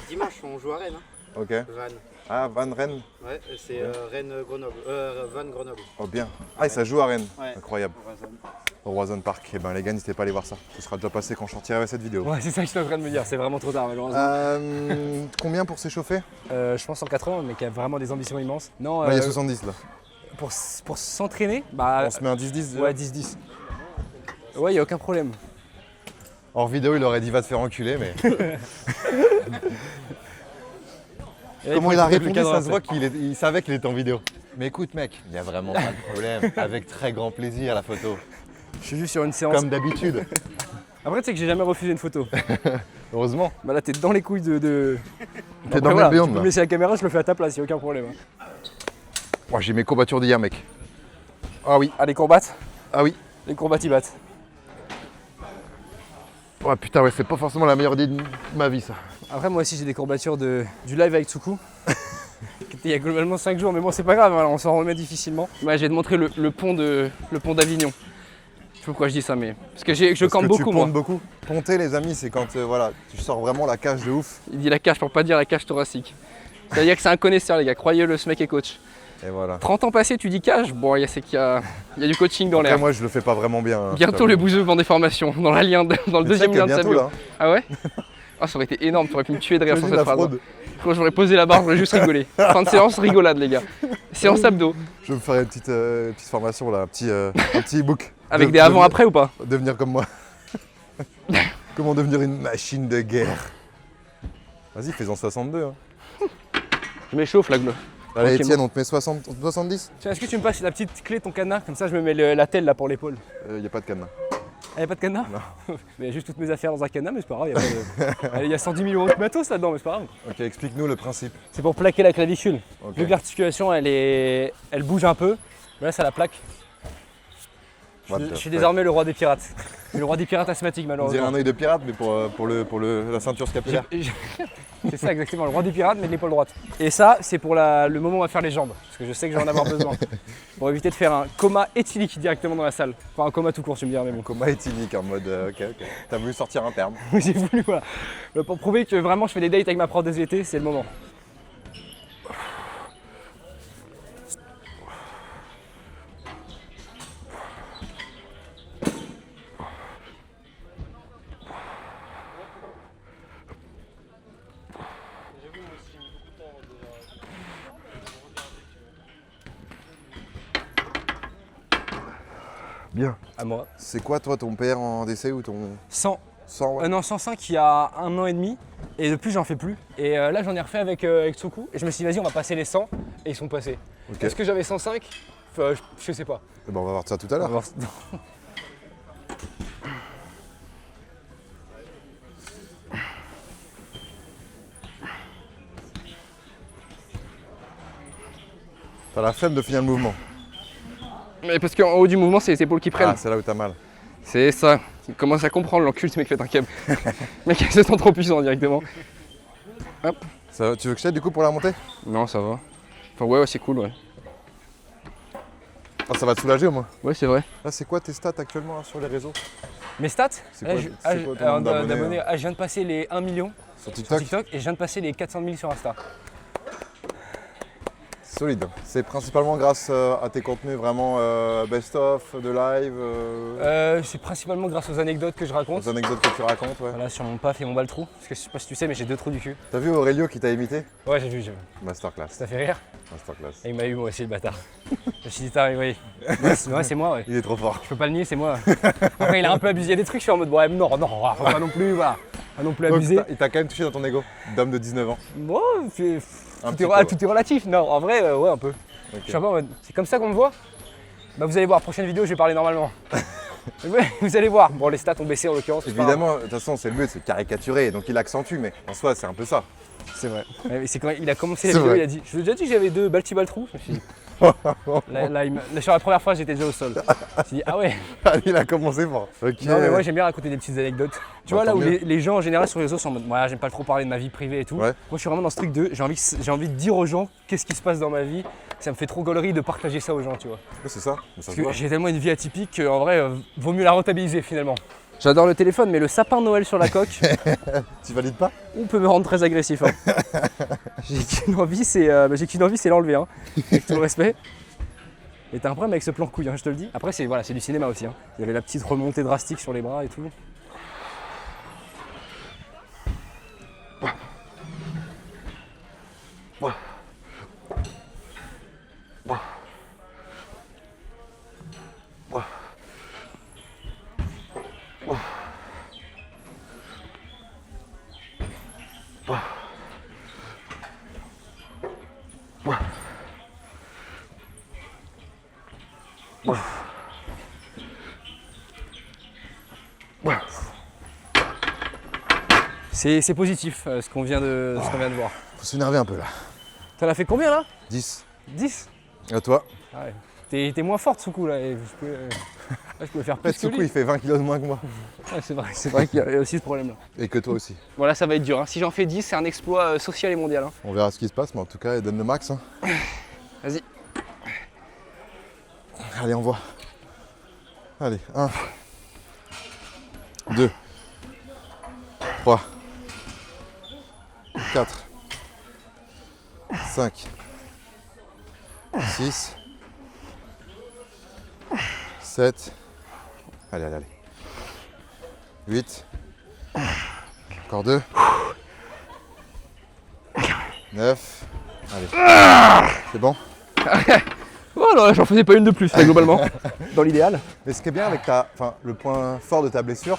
Dimanche, on joue à Rennes. Hein. Ok. Vannes. Ah Vannes, Rennes. Ouais, c'est Rennes-Grenoble. Vannes Grenoble. Oh bien. Ah et ça joue à Rennes. Ouais. Incroyable. Horizon. Au Roison Park. Et ben les gars, n'hésitez pas à aller voir ça. Ce sera déjà passé quand je sortirai cette vidéo. Ouais, c'est ça que je suis en train de me dire. C'est vraiment trop tard, malheureusement. Combien pour s'échauffer? Je pense 180, mais qui a vraiment des ambitions immenses. Non, Il y a 70 là. pour s'entraîner, bah. On se met un 10-10 Ouais, 10-10. Ouais, il a aucun problème. Hors vidéo, il aurait dit va te faire enculer, mais. Et là, Comment faut il a couper le répondu, cadre ça se après. voit qu'il savait qu'il était en vidéo. Mais écoute mec, il n'y a vraiment pas de problème. Avec très grand plaisir la photo. Je suis juste sur une séance. Comme d'habitude. Après, tu sais que j'ai jamais refusé une photo. Heureusement. Bah là, t'es dans les couilles de. T'es Après, dans voilà, le béon tu peux là. me laisser la caméra, je le fais à ta place, y a aucun problème. hein. Oh, j'ai mes courbatures d'hier mec. Ah oui, Ah, les courbattes. ah oui. Les courbattes, ils battent. Oh putain ouais, c'est pas forcément la meilleure idée de ma vie ça. Après, moi aussi, j'ai des courbatures du live avec Tsuku. Qui était il y a globalement 5 jours, mais bon, c'est pas grave, voilà, on s'en remet difficilement. Ouais, je vais te montrer le pont d'Avignon. Je sais pas pourquoi je dis ça, mais. Parce que je Parce campe que beaucoup, tu moi. pontes beaucoup. Ponter les amis, c'est quand voilà, tu sors vraiment la cage de ouf. Il dit la cage pour pas dire la cage thoracique. C'est-à-dire que c'est un connaisseur, les gars, croyez-le, ce mec est coach. Et voilà. 30 ans passés, tu dis cage, bon, c'est qu'il y a du coaching dans Après l'air. moi je le fais pas vraiment bien. hein, Bientôt je le t'avoue. bouseux vend des formations, dans le Mais deuxième tu sais que lien de sa bientôt, bio. là, hein. Ah ouais? Ah, ça aurait été énorme, tu aurais pu me tuer de rire sur T'imagines cette la phrase. fraude. Quand j'aurais posé la barre, j'aurais juste rigolé. Fin de séance, rigolade, les gars. Séance abdos. Je vais me faire une petite formation là, un petit e-book. Avec des avant-après ou pas? Devenir comme moi. Comment devenir une machine de guerre. Vas-y, fais-en 62. Hein. Je m'échauffe là. Allez, Ok, Étienne, on te met 70? Tiens, est-ce que tu me passes la petite clé de ton cadenas? Comme ça, je me mets la telle là pour l'épaule. Il n'y a pas de cadenas. Ah, y'a pas de cadenas? Non. Mais il y a juste toutes mes affaires dans un cadenas, mais c'est pas grave. Il y a 110 000 € de matos là-dedans, mais c'est pas grave. Ok, explique-nous le principe. C'est pour plaquer la clavicule. Ok. Vu que l'articulation elle bouge un peu, là ça la plaque. What Je the suis fuck. désormais le roi des pirates. Le roi des pirates asthmatiques On dirait malheureusement. un œil de pirate, mais pour la ceinture scapulaire. C'est ça exactement, le roi des pirates mais de l'épaule droite. Et ça c'est pour le moment où on va faire les jambes, parce que je sais que je vais en avoir besoin. Pour éviter de faire un coma éthylique directement dans la salle. Enfin un coma tout court tu me diras mais bon. Coma éthylique en mode ok. T'as voulu sortir un terme. J'ai voulu voilà. Pour prouver que vraiment je fais des dates avec ma prof de SVT, c'est le moment. Bien. À moi. C'est quoi toi ton PR en DC ou ton 100. 100 ouais. Non, 105 il y a 1 an et demi. Et depuis, j'en fais plus. Et là, j'en ai refait avec Tsuku. Et je me suis dit, vas-y, on va passer les 100. Et ils sont passés. Ok. Est-ce que j'avais 105 je sais pas. Eh ben, on va voir ça tout à On va l'heure. voir. T'as la flemme de finir le mouvement. Mais parce qu'en haut du mouvement, c'est les épaules qui prennent. Ah, c'est là où t'as mal. C'est ça. Il commence à comprendre l'encul, ce mec fait un câble. Le mec, il se sent trop puissant directement. Hop. Tu veux que je t'aide du coup pour la montée? Non, ça va. Enfin, ouais, c'est cool, ouais. Ah, ça va te soulager au moins. Ouais, c'est vrai. Là, c'est quoi tes stats actuellement là, sur les réseaux? Mes stats C'est là, quoi- c'est quoi ton nombre d'abonnés, je viens de passer les 1 million Sur sur TikTok? TikTok et je viens de passer les 400 000 sur Insta. Solide. C'est principalement grâce à tes contenus vraiment best-of, de live, C'est principalement grâce aux anecdotes que je raconte. aux anecdotes que tu racontes. Ouais. Voilà, sur mon paf et mon bal trou. Parce que je sais pas si tu sais, mais j'ai 2 trous du cul. T'as vu Aurelio qui t'a imité? Ouais, j'ai vu. Masterclass. Ça fait rire. Masterclass. Et il m'a eu moi aussi, le bâtard. Je me suis dit, putain, oui. Ouais, c'est moi, ouais. Il est trop fort. Je peux pas le nier, c'est moi. Après, il a un peu abusé. Il y a des trucs, je suis en mode, ouais, non, faut pas non plus, voilà. Pas non plus Donc, abuser. il t'a quand même touché dans ton ego, d'homme de 19 ans. Bon, Un tout petit est, peu, ah, ouais. tout est relatif. Non, en vrai, ouais, un peu. Ok. Je suis un peu en mode, c'est comme ça qu'on me voit? Bah, vous allez voir, prochaine vidéo, je vais parler normalement. Ouais, vous allez voir. Bon, les stats ont baissé en l'occurrence. c'est pas grave. Évidemment, de toute façon, c'est le but, c'est de caricaturer, donc il accentue, mais en soi, c'est un peu ça. C'est vrai. Ouais, mais c'est quand il a commencé la C'est vidéo, vrai. il a dit, je vous ai déjà dit que j'avais 2 balti-baltrous. Je me suis dit, là, sur la première fois, j'étais déjà au sol. Je me suis dit, ah ouais. Il a commencé fort. Ok. Non, mais moi, j'aime bien raconter des petites anecdotes. Tu Bah, vois, là tant où mieux. les gens en général sur les réseaux sont en mode, ouais, j'aime pas trop parler de ma vie privée et tout. Ouais. Moi, je suis vraiment dans ce truc de, j'ai envie de dire aux gens qu'est-ce qui se passe dans ma vie. Ça me fait trop gaulerie de partager ça aux gens, tu vois. Ouais, c'est ça, mais ça Parce se que voit. j'ai tellement une vie atypique qu'en vrai, vaut mieux la rentabiliser finalement. J'adore le téléphone, mais le sapin de Noël sur la coque, Tu valides pas? on peut me rendre très agressif. Hein. J'ai qu'une envie, c'est l'enlever, hein. Avec tout le respect. Et t'as un problème avec ce plan couille, hein, je te le dis. Après, c'est du cinéma aussi. Hein. Il y avait la petite remontée drastique sur les bras et tout. C'est positif ce qu'on vient de voir. Faut s'énerver un peu là. T'en as fait combien là? 10. 10? À toi? Ah ouais. T'es moins forte, Soukou, là. Et je pouvais faire plus que Soukou, lui. il fait 20 kilos de moins que moi. Ouais, c'est vrai qu'il y a aussi ce problème-là. Et que toi aussi. Bon, là, ça va être dur. Hein. Si j'en fais 10, c'est un exploit social et mondial. Hein. On verra ce qui se passe, mais en tout cas, donne le max. Hein. Vas-y. Allez, on voit. Allez, 1, 2, 3, 4, 5, 6, 7, allez, 8, encore 2, 9, allez, c'est bon? Oh non, j'en faisais pas une de plus, là, globalement. Dans l'idéal. Mais ce qui est bien avec le point fort de ta blessure,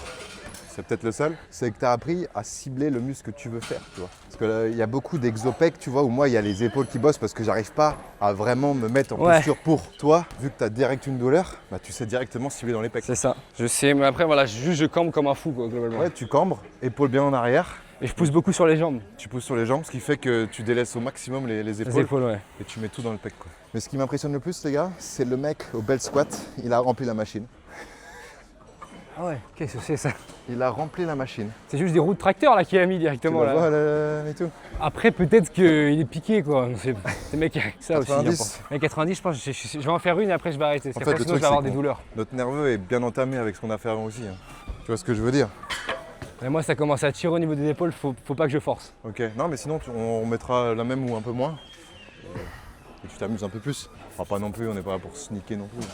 c'est peut-être le seul, c'est que tu as appris à cibler le muscle que tu veux faire, tu vois. Parce qu'il y a beaucoup d'exopecs, tu vois, où moi il y a les épaules qui bossent parce que j'arrive pas à vraiment me mettre en Ouais. posture pour toi. Vu que tu as direct une douleur, bah tu sais directement cibler dans les pecs. C'est ça. Je sais, mais après, voilà, je campe comme un fou, quoi, globalement. Ouais, tu cambres, épaules bien en arrière, Et je pousse beaucoup sur les jambes. tu pousses sur les jambes, ce qui fait que tu délaisses au maximum les Les épaules épaules, ouais. et tu mets tout dans le pec, quoi. Mais ce qui m'impressionne le plus, les gars, c'est le mec au belt squat, il a rempli la machine. Ah ouais, qu'est-ce que c'est ça? Il a rempli la machine. C'est juste des roues de tracteur là qu'il a mis Tu directement le là. vois là, et tout. Après, peut-être qu'il est piqué quoi. C'est mec ça aussi. 90. Mais 90, je pense, je vais en faire une et après je vais arrêter. Parce En qu'après, fait, le sinon, je truc, vais avoir c'est des qu'on- douleurs. Notre nerveux est bien entamé avec ce qu'on a fait avant aussi. Hein. Tu vois ce que je veux dire? Mais moi, ça commence à tirer au niveau des épaules, faut pas que je force. Ok. Non, mais sinon, on mettra la même ou un peu moins. Et tu t'amuses un peu plus. Enfin, pas non plus, on n'est pas là pour sneaker non plus.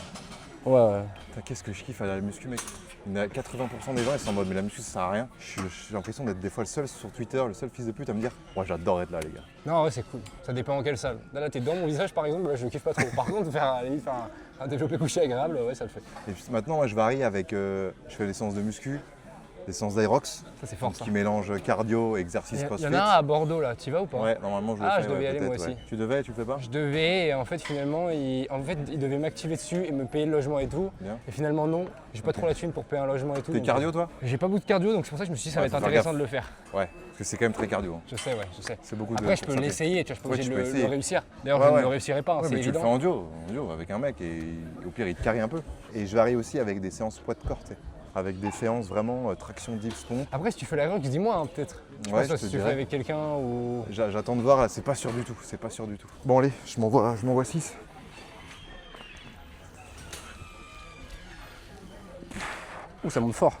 Ouais. Putain, qu'est-ce que je kiffe à la muscu, mec. 80% des gens ils sont en mode mais la muscu ça sert à rien. J'ai l'impression d'être des fois le seul sur Twitter, le seul fils de pute à me dire ouais j'adore être là les gars. Non, ouais, c'est cool. Ça dépend en quelle salle. Là, t'es dans mon visage par exemple, là je kiffe pas trop. Par contre, à la limite, faire un développé couché agréable, ouais, ça le fait. Et puis maintenant moi je varie avec, je fais des séances de muscu, des séances d'Aerox, Ça, c'est fort ça. qui mélangent cardio, exercice Il crossfit. y en a un à Bordeaux là, tu y vas ou pas? Ouais, normalement je le Ah, fais. je devais y ouais, aller, moi peut-être, aussi. Tu devais, tu le fais pas? Je devais, et en fait finalement, il devait m'activer dessus et me payer le logement et tout. Bien. Et finalement non, j'ai pas trop la thune pour payer un logement et tout. T'es donc, cardio toi? J'ai pas beaucoup de cardio, donc c'est pour ça que je me suis dit ça va Ouais, être faut faire intéressant gaffe. de le faire. Ouais, parce que c'est quand même très cardio. Hein. Je sais, ouais, je sais. C'est beaucoup Après, je de peux course à pied. l'essayer, tu vois, je peux Ouais, essayer tu de peux essayer. le réussir. D'ailleurs, Ouais, je ne ouais. le réussirai pas, hein, Ouais, c'est mais tu le fais évident. en duo avec un mec et au pire il te carry un peu. Et je varie aussi avec des séances poids de corps, tu sais. Avec des séances vraiment traction dips pompe. Après, si tu fais la grande, dis-moi hein, peut-être. Je Ouais, sais pas je te si tu le dirai. fais avec quelqu'un ou. J'attends de voir là, c'est pas sûr du tout, c'est pas sûr du tout. Bon allez, je m'envoie 6. Ouh, ça monte fort.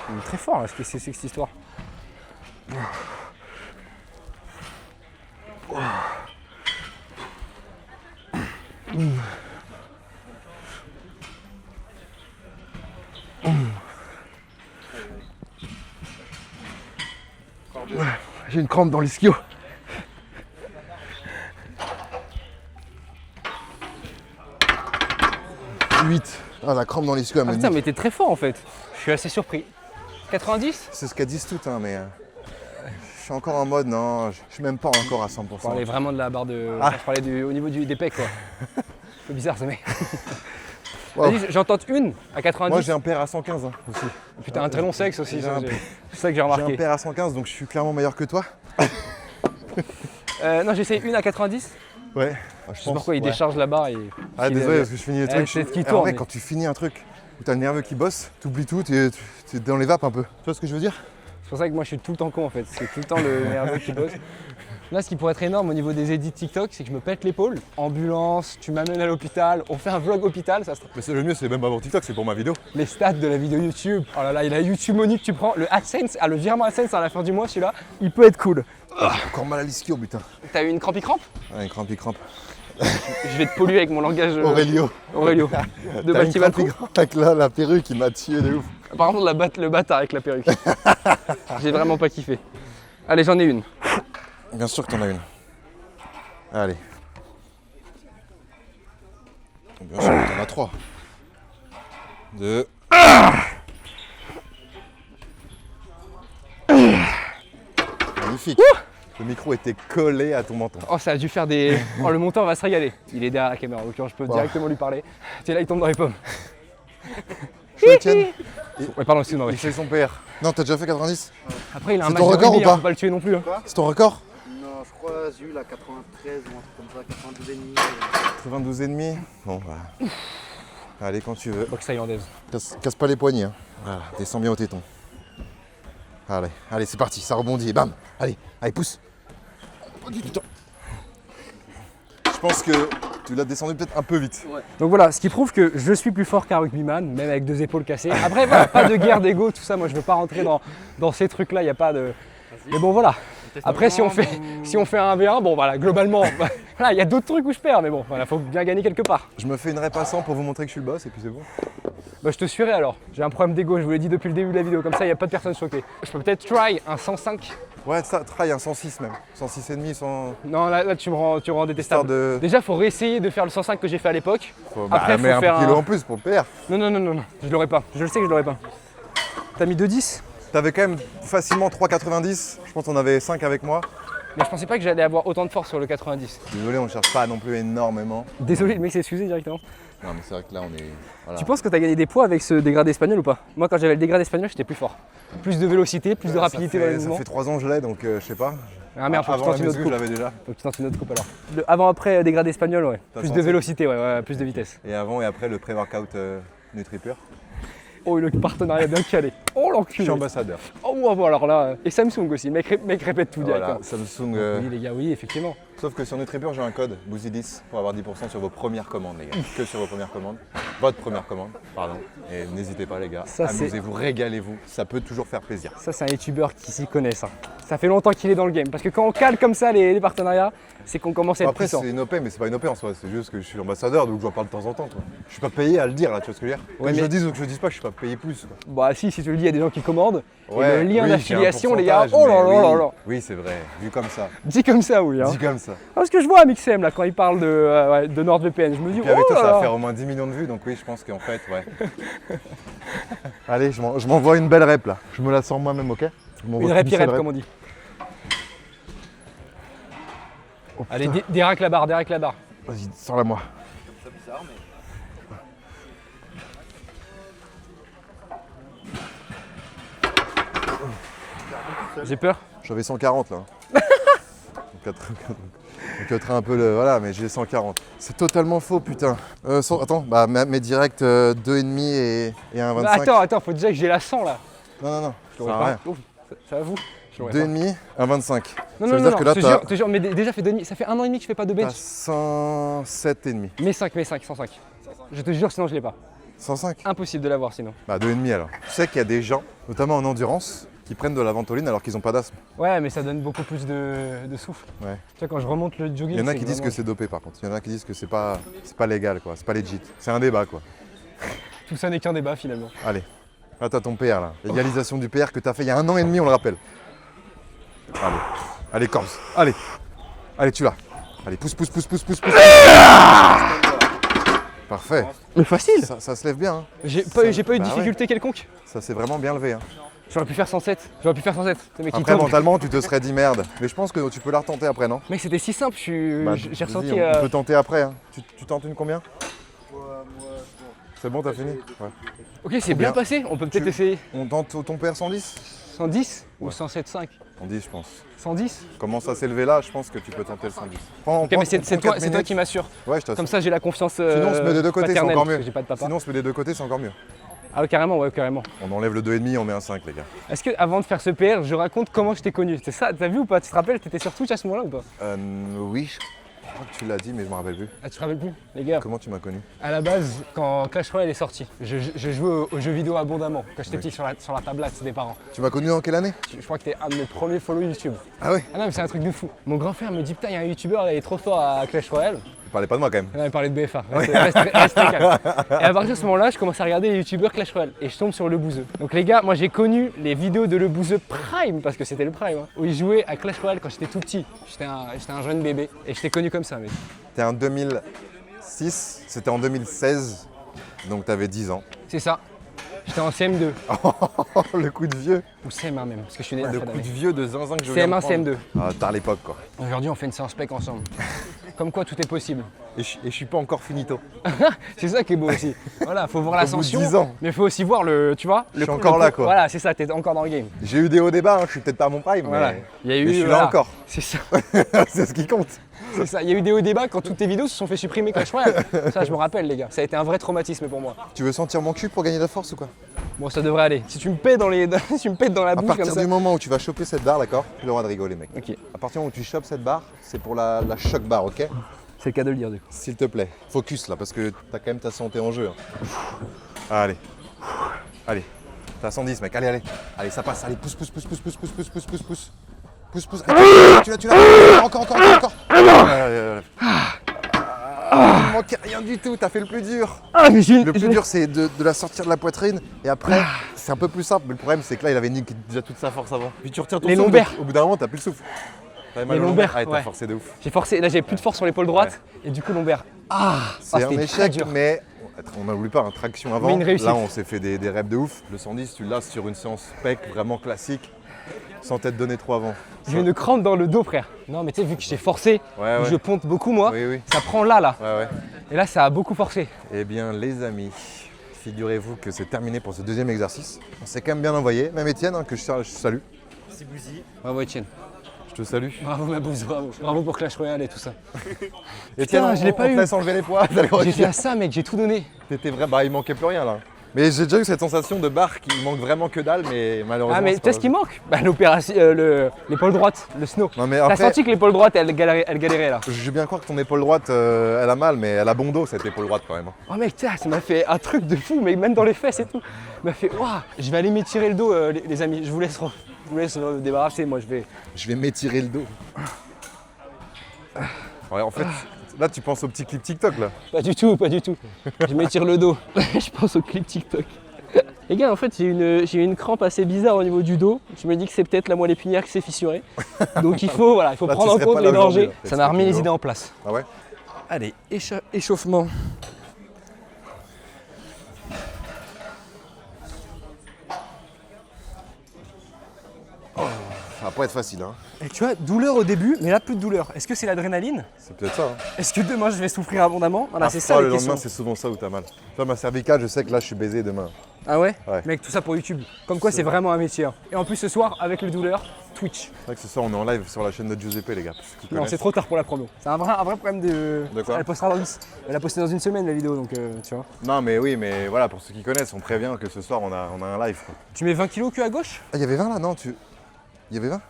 Il est très fort là, c'est cette histoire. J'ai une crampe dans l'ischio. 8. Ah la crampe dans l'ischio elle Ah me putain, nique. mais t'es très fort en fait. Je suis assez surpris. 90? C'est ce qu'elles disent toutes hein, mais je suis encore en mode non, je suis même pas encore à 100%. On parlait vraiment de la barre de. Ah. Je parlais au niveau des pecs quoi. Un peu bizarre ce mec. Wow. Vas-y, j'en tente une à 90. Moi j'ai un père à 115 hein, aussi. Putain, un très long sexe aussi. J'ai ça, un- C'est ça que j'ai J'ai un remarqué. père à 115 donc je suis clairement meilleur que toi. Non, j'essaie une à 90. Ouais. Je sais pourquoi il décharge la barre et. Ah désolé parce que je finis les trucs. c'est ce qui En tourne, vrai mais- quand tu finis un truc où t'as le nerveux qui bosse, t'oublies tout, t'es dans les vapes un peu. Tu vois ce que je veux dire? C'est pour ça que moi je suis tout le temps con en fait. C'est tout le temps le nerveux qui bosse. Là, ce qui pourrait être énorme au niveau des edits TikTok, c'est que je me pète l'épaule. Ambulance, tu m'amènes à l'hôpital, on fait un vlog hôpital, ça se... Mais c'est le mieux, c'est même pas pour TikTok, c'est pour ma vidéo. Les stats de la vidéo YouTube. Oh là là, il a YouTube Money que tu prends. Le AdSense, le virement AdSense à la fin du mois, celui-là, il peut être cool. Encore mal à l'ischio putain. T'as eu une crampe? Ouais, une crampe. Je vais te polluer avec mon langage Aurélio. Aurélio. De T'as une Batival crampe avec la perruque qui m'a tué de ouf. Par contre, le bâtard avec la perruque. J'ai vraiment pas kiffé. Allez, j'en ai une. Bien sûr que t'en as une. Allez. Bien sûr que t'en as 3. 2. Magnifique. Le micro était collé à ton menton. Oh, ça a dû faire des. Oh, le montant va se régaler. Il est derrière la caméra, en l'occurrence, je peux Wow. directement lui parler. Tiens, là, il tombe dans les pommes. Je le tienne. Ouais, pardon, excuse-moi. Ouais. Il fait son PR. Non, t'as déjà fait 90? Après, il a un C'est match ton de record rugby, ou pas faut pas le tuer non plus. Hein. C'est ton record? Non, je crois que j'ai eu la 93 ou un truc comme ça, 92 et demi. 92 et demi. Bon, bah. Allez, quand tu veux. Boxe thaïlandaise. Casse pas les poignets. Hein. Voilà, descends bien au téton. Allez, c'est parti, ça rebondit et bam. Allez, pousse. Putain. Je pense que tu l'as descendu peut-être un peu vite. Donc voilà, ce qui prouve que je suis plus fort qu'un rugbyman, même avec 2 épaules cassées. Après, voilà, pas de guerre d'ego, tout ça. Moi, je veux pas rentrer dans ces trucs-là. Il n'y a pas de. Mais bon, voilà. Après, si on fait un 1v1, bon, voilà, globalement, voilà, il y a d'autres trucs où je perds, mais bon, voilà, faut bien gagner quelque part. Je me fais une répassant pour vous montrer que je suis le boss et puis c'est bon. Bah, je te suivrai alors. J'ai un problème d'ego, je vous l'ai dit depuis le début de la vidéo. Comme ça, il n'y a pas de personne choquée. Je peux peut-être try un 105. Ouais, ça, try un 106 même. 106 et demi, 100. Non, là tu me rends Histoire détestable. de. Déjà, faut réessayer de faire le 105 que j'ai fait à l'époque. Après, mais faut un faire kilo un- en plus pour le PR. Non, je l'aurais pas. Je le sais que je l'aurais pas. T'as mis 2,10 ? T'avais quand même facilement 3,90. Je pense qu'on avait 5 avec moi. Mais je pensais pas que j'allais avoir autant de force sur le 90. Désolé, on ne cherche pas non plus énormément. Désolé, le mec s'est excusé directement. Non, mais c'est vrai que là, on est. Voilà. Tu penses que t'as gagné des poids avec ce dégradé espagnol ou pas? Moi, quand j'avais le dégradé espagnol, j'étais plus fort. Plus de vélocité, plus de rapidité dans les Ça mouvements. fait 3 ans que je l'ai, donc je sais pas. Ah merde, faut que je Avant tente la une autre muscu, je coupe. l'avais déjà. Faut que tu tentes une autre coupe alors. Avant-après dégradé espagnol, ouais. T'as Plus de senti vélocité, ouais, plus de vitesse. Et avant et après le pré-workout NutriPure. Oh, le partenariat bien calé. Oh, Je l'enculé. suis ambassadeur. Oh, bon, alors là. Et Samsung aussi, mec répète tout Voilà, directement. Samsung. Oui, les gars, oui, effectivement. Sauf que si on est très pur, j'ai un code, Bouzy10, pour avoir 10% sur vos premières commandes, les gars. Que sur vos premières commandes. Votre première commande, pardon. Et n'hésitez pas, les gars. Ça, c'est- Amusez-vous, régalez-vous. Ça peut toujours faire plaisir. Ça, c'est un youtubeur qui s'y connaît, ça. Ça fait longtemps qu'il est dans le game. Parce que quand on cale comme ça les partenariats, c'est qu'on commence à être Après, puissant. c'est une OP, mais c'est pas une OP en soi. C'est juste que je suis ambassadeur, donc je dois parler de temps en temps. Quoi. Je suis pas payé à le dire, là, tu vois ce que je veux dire. Que Ouais, je mais- le dise ou que je le dise pas, je suis pas payé plus. Quoi. Bah si tu le dis, il y a des gens qui commandent. Ouais, et le lien oui, d'affiliation, j'ai un les gars, pourcentage, oh là mais là là oui. là. Oui, c'est vrai. Vu comme ça. Dit comme ça, oui. Hein. Dit comme ça. Parce que je vois Amixem, là, quand il parle de NordVPN, je me dis, Puis avec oh toi, là ça va là. faire au moins 10 millions de vues, donc oui, je pense qu'en fait, ouais. Allez, je m'envoie une belle rep là. Je me la sors moi-même, ok? Une répirette, comme on dit. Oh, Allez, Derek la barre, Derek la barre. Vas-y, sors-la moi. C'est bizarre, mais. J'ai peur. J'avais 140 là. Donc on cutera un peu le. Voilà, mais j'ai 140. C'est totalement faux, putain. Attends, bah mes directs 2,5 et 1,25. Bah, attends, faut déjà que j'ai la 100 là. Non, Je ça l'aurais sert à pas. rien. Ouf, ça va vous Je l'aurais pas. 2,5, 1,25. Non, Ça non, veut non, dire que là, non, te jure, mais déjà fait 2,5, ça fait 1 an et demi que je fais pas de t'as bench. 107,5. Mais 5, 105. Je te jure, sinon je l'ai pas. 105. Impossible de l'avoir sinon. Bah 2,5 alors. Tu sais qu'il y a des gens, notamment en endurance, qui prennent de la ventoline alors qu'ils n'ont pas d'asthme. Ouais, mais ça donne beaucoup plus de souffle. Ouais. Tu vois, quand je remonte le jogging. Il y en a c'est qui disent vraiment- que c'est dopé par contre. Il y en a qui disent que c'est pas légal quoi, c'est pas legit. C'est un débat quoi. Tout ça n'est qu'un débat finalement. Allez, là t'as ton PR là. L'égalisation du PR que t'as fait il y a 1 an et demi, on le rappelle. Allez Corse, allez. Allez tu l'as. Allez, pousse. Parfait. Mais facile. Ça se lève bien. Hein. J'ai pas eu de Bah ouais. difficulté quelconque. Ça s'est vraiment bien levé. Hein. J'aurais pu faire 107. Ce mec, il Après tombe. mentalement tu te serais dit merde. Mais je pense que tu peux la retenter après non? Mec, c'était si simple. Bah, J'ai vas-y, ressenti. on peut tenter après. Hein. Tu tentes une combien? Moi, C'est bon, t'as fini? Ouais. Ok, c'est bien Combien passé. On peut peut-être essayer. On tente ton PR 110? 110 ou Ouais. 107,5 110 je pense. 110. Commence à s'élever là, je pense que tu peux tenter le 110. Ok, mais c'est toi qui m'assure. Ouais, je t'assure. Comme ça, j'ai la confiance. Sinon, on se met des deux côtés, c'est paternelle, encore parce mieux. que j'ai pas de papa. Sinon, on se met des deux côtés, c'est encore mieux. Ah, ouais, carrément, ouais, carrément. On enlève le 2,5, on met un 5, les gars. Est-ce que avant de faire ce PR, je raconte comment je t'ai connu? C'est ça, t'as vu ou pas? Tu te rappelles, t'étais sur Twitch à ce moment-là ou pas? Oui, je crois que tu l'as dit, mais je me rappelle plus. Ah, tu te rappelles plus? Les gars, Comment tu m'as connu? à la base, quand Clash Royale est sorti, je jouais aux jeux vidéo abondamment quand j'étais Oui. petit sur la tablette des parents. Tu m'as connu dans quelle année? Je crois que t'es un de mes premiers follow YouTube. Ah ouais? Ah non, mais c'est un truc de fou. Mon grand frère me dit putain, il y a un youtubeur, il est trop fort à Clash Royale. Tu parlais pas de moi quand même. On avait parlé de BFA. Reste calme. Et à partir de ce moment-là, je commence à regarder les youtubeurs Clash Royale et je tombe sur Le Bouzeux. Donc les gars, moi j'ai connu les vidéos de Le Bouzeux Prime, parce que c'était le Prime, hein, où il jouait à Clash Royale quand j'étais tout petit. J'étais un jeune bébé et je t'ai connu comme ça, mec. T'es en 2006, c'était en 2016, donc t'avais 10 ans. C'est ça. J'étais en CM2 Oh, le coup de vieux. ou CM1 même, parce que je suis né Le la coup fin de d'année. vieux de zinzin que je viens de CM1, prendre. CM2. Ah, tard l'époque quoi. Aujourd'hui, on fait une séance spec ensemble. Comme quoi, tout est possible. Et je suis pas encore finito. C'est ça qui est beau aussi. Voilà, faut voir Au bout de l'ascension. 10 ans. Mais faut aussi voir le, tu vois. Je suis encore là, quoi. Voilà, c'est ça, t'es encore dans le game. J'ai eu des hauts débats, hein, je suis peut-être pas à mon prime, Voilà. mais, Il y a eu, mais je suis voilà. là encore. C'est ça. C'est ce qui compte. C'est ça. Il y a eu des hauts débats quand toutes tes vidéos se sont fait supprimer Clash Royale. Ça, je me rappelle, les gars. Ça a été un vrai traumatisme pour moi. Tu veux sentir mon cul pour gagner de la force ou quoi? Bon, ça devrait aller. Si tu me pètes si tu me pètes dans la À bouche comme partir ça. du moment où tu vas choper cette barre, d'accord? Tu as le droit de rigoler, mec. Ok. À partir du moment où tu chopes cette barre, c'est pour la choc barre, ok? C'est le cas de le dire, du coup. S'il te plaît. Focus là, parce que t'as quand même ta santé en jeu. Hein. Allez. Allez. T'as 110, mec. Allez. Allez, ça passe. Allez, pousse. Pousse. Tu l'as. Encore. Il manquait rien du tout, t'as fait le plus dur. Ah, mais j'ai Le plus dur, c'est de la sortir de la poitrine et après, c'est un peu plus simple. Mais le problème, c'est que là, il avait niqué déjà toute sa force avant. Puis tu retires ton Les souffle, lombaires. donc, au bout d'un moment, t'as plus le souffle. T'avais mal Les aux lombaires, Ah, t'as ouais. forcé de ouf. J'ai forcé. Là, j'avais plus de force sur l'épaule droite. Et du coup, lombaire. C'est un c'était très échec, dur. mais on n'oublie pas, hein, traction avant. Mais une réussite. Là, on s'est fait des reps de ouf. Le 110, tu l'as sur une séance spec vraiment classique, sans t'être donné trop avant. J'ai une crampe dans le dos, frère. Non, mais tu sais, vu que j'ai forcé, Ouais, où ouais. je ponte beaucoup, moi, Oui. ça prend là. Ouais. Et là, ça a beaucoup forcé. Eh bien, les amis, figurez-vous que c'est terminé pour ce deuxième exercice. On s'est quand même bien envoyé. Même Étienne, hein, que je salue. C'est Bouzy. Bravo, Etienne. Je te salue. Bravo, ma bouse, bravo. Bravo pour Clash Royale et tout ça. Étienne, je l'ai pas on te eu. laisse enlever les poids. T'as le droit de J'ai fait à ça, mec, j'ai tout donné. T'étais vrai, bah il manquait plus rien là. Mais j'ai déjà eu cette sensation de barre qui manque vraiment que dalle, mais malheureusement. Ah mais c'est tu sais pas ce qui manque? Bah l'opération, l'épaule droite, le snow. Non mais T'as après, senti que l'épaule droite elle galérait là? je vais bien croire que ton épaule droite, elle a mal, mais elle a bon dos cette épaule droite quand même. Hein. Oh mec, ça m'a fait un truc de fou, mais même dans les fesses et tout. Ça m'a fait waouh, je vais aller m'étirer le dos les amis, je vous laisse me débarrasser, moi Je vais m'étirer le dos. Ouais, en fait, là tu penses au petit clip TikTok là. Pas du tout. Je m'étire le dos. Je pense au clip TikTok. Les gars, en fait, j'ai une crampe assez bizarre au niveau du dos. Je me dis que c'est peut-être la moelle épinière qui s'est fissurée. Donc il faut Là, tu prendre en serais compte pas les là aujourd'hui, dangers. là. Ça m'a remis les Explique-nous. idées en place. Ah ouais? Allez, échauffement. Ça va pas être facile, hein. Et tu vois, douleur au début, mais là plus de douleur. Est-ce que c'est l'adrénaline? C'est peut-être ça. Hein. Est-ce que demain je vais souffrir abondamment? Voilà, c'est ça Ah, la le question. lendemain, c'est souvent ça où t'as mal. Tu vois, ma cervicale, je sais que là, je suis baisé demain. Ah ouais? Ouais. Mec, tout ça pour YouTube. Comme quoi, c'est vraiment un métier. Hein. Et en plus, ce soir, avec les douleurs, Twitch. C'est vrai que ce soir, on est en live sur la chaîne de Giuseppe, les gars. pour ceux qui Non, connaissent. c'est trop tard pour la promo. C'est un vrai problème de. De quoi? Elle a posté dans une semaine la vidéo, donc tu vois. Non, mais oui, mais voilà, pour ceux qui connaissent, on prévient que ce soir, on a un live. Quoi. Tu mets 20 kilos que à gauche? Ah, il y avait 20 là, non Il y avait 20?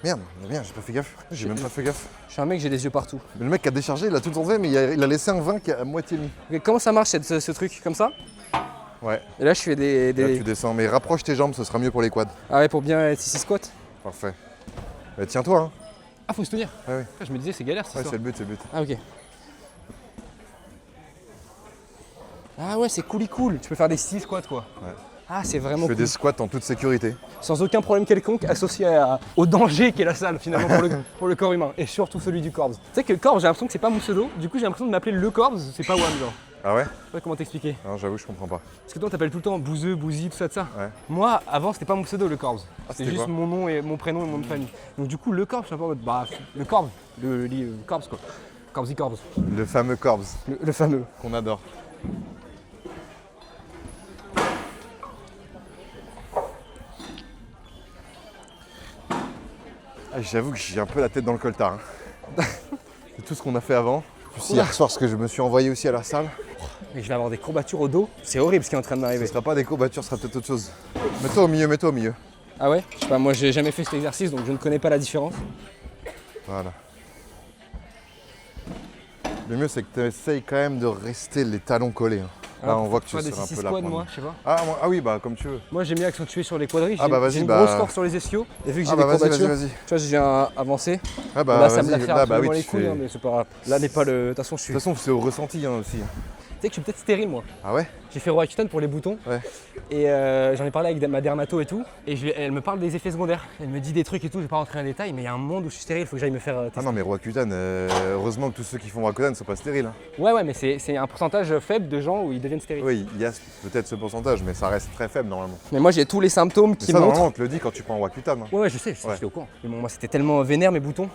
Merde, j'ai pas fait gaffe. J'ai même pas fait gaffe. Je suis un mec, j'ai les yeux partout. Mais le mec qui a déchargé, il a tout enlevé, mais il a laissé un 20 qui est à moitié mis. Ok, comment ça marche ce truc? Comme ça? Ouais, Et là, je fais des. là tu descends, mais rapproche tes jambes, ce sera mieux pour les quads. Ah ouais, pour bien être ici squat? Parfait. Bah, tiens-toi, hein. Ah, faut se tenir. Ouais, ouais. Je me disais, c'est galère, Ouais, c'est le but, c'est le but. Ah, ok. Ah ouais, c'est cool. Tu peux faire des 6 squats, quoi. Ouais. Ah, c'est Je vraiment fais cool. des squats en toute sécurité. Sans aucun problème quelconque associé au danger qu'est la salle finalement pour le corps humain et surtout celui du Corbs. Tu sais que le Corbs, j'ai l'impression que c'est pas mon pseudo, du coup j'ai l'impression de m'appeler le Corbs, c'est pas Wam genre. Ah ouais? Je sais pas comment t'expliquer. Non, j'avoue, je comprends pas. Parce que toi t'appelles tout le temps Bouzeux, Bouzy, tout ça. Ouais. Moi avant c'était pas mon pseudo le Corbs. Ah, C'était c'était juste quoi? mon nom et mon prénom et mon nom de famille. Donc du coup le Corbs, je suis un peu en mode bah le Corbs, le Corbs quoi. Corbsy Corbs, Le fameux Corbs le fameux. qu'on adore. Ah, j'avoue que j'ai un peu la tête dans le coltard. Hein. C'est tout ce qu'on a fait avant. Plus hier soir, ce que je me suis envoyé aussi à la salle. Et je vais avoir des courbatures au dos. C'est horrible ce qui est en train de Ce m'arriver. sera pas des courbatures, ce sera peut-être autre chose. Mets-toi au milieu, mets-toi au milieu. Ah ouais? Je sais pas, moi j'ai jamais fait cet exercice donc je ne connais pas la différence. Voilà. Le mieux, c'est que tu essayes quand même de rester les talons collés. Hein. Là, on voit que tu des seras un 6 peu là. squats pour moi, nous. je sais pas. Ah oui, bah comme tu veux. Moi j'ai mis accentué sur les quadris, Ah bah, vas-y, j'ai une bah. grosse force sur les ischios et vu que j'ai Ah des bah vas-y, courbatures, vas-y. tu vois je viens avancer. Ah bah Là ça me l'a vas-y, fait là, bah absolument oui, les tu couilles, fais- hein, mais c'est pas grave. Là n'est pas le. De toute façon je De suis. toute façon, c'est au ressenti hein, aussi. Tu sais que je suis peut-être stérile moi. Ah ouais? J'ai fait Roaccutane pour les boutons Ouais. et j'en ai parlé avec ma dermato et tout. Et elle me parle des effets secondaires. Elle me dit des trucs et tout, je vais pas rentrer en détail, mais il y a un monde où je suis stérile, il faut que j'aille me faire Ah tester. non, mais Roaccutane, heureusement que tous ceux qui font Roaccutane ne sont pas stériles. Hein. Ouais, mais c'est un pourcentage faible de gens où ils deviennent stériles. Oui, il y a peut-être ce pourcentage, mais ça reste très faible normalement. Mais moi j'ai tous les symptômes Mais qui ça, montrent. normalement, on te le dit quand tu prends Roaccutane. Hein. Ouais, je sais, Ouais. j'étais au courant. Mais bon, moi c'était tellement vénère mes boutons.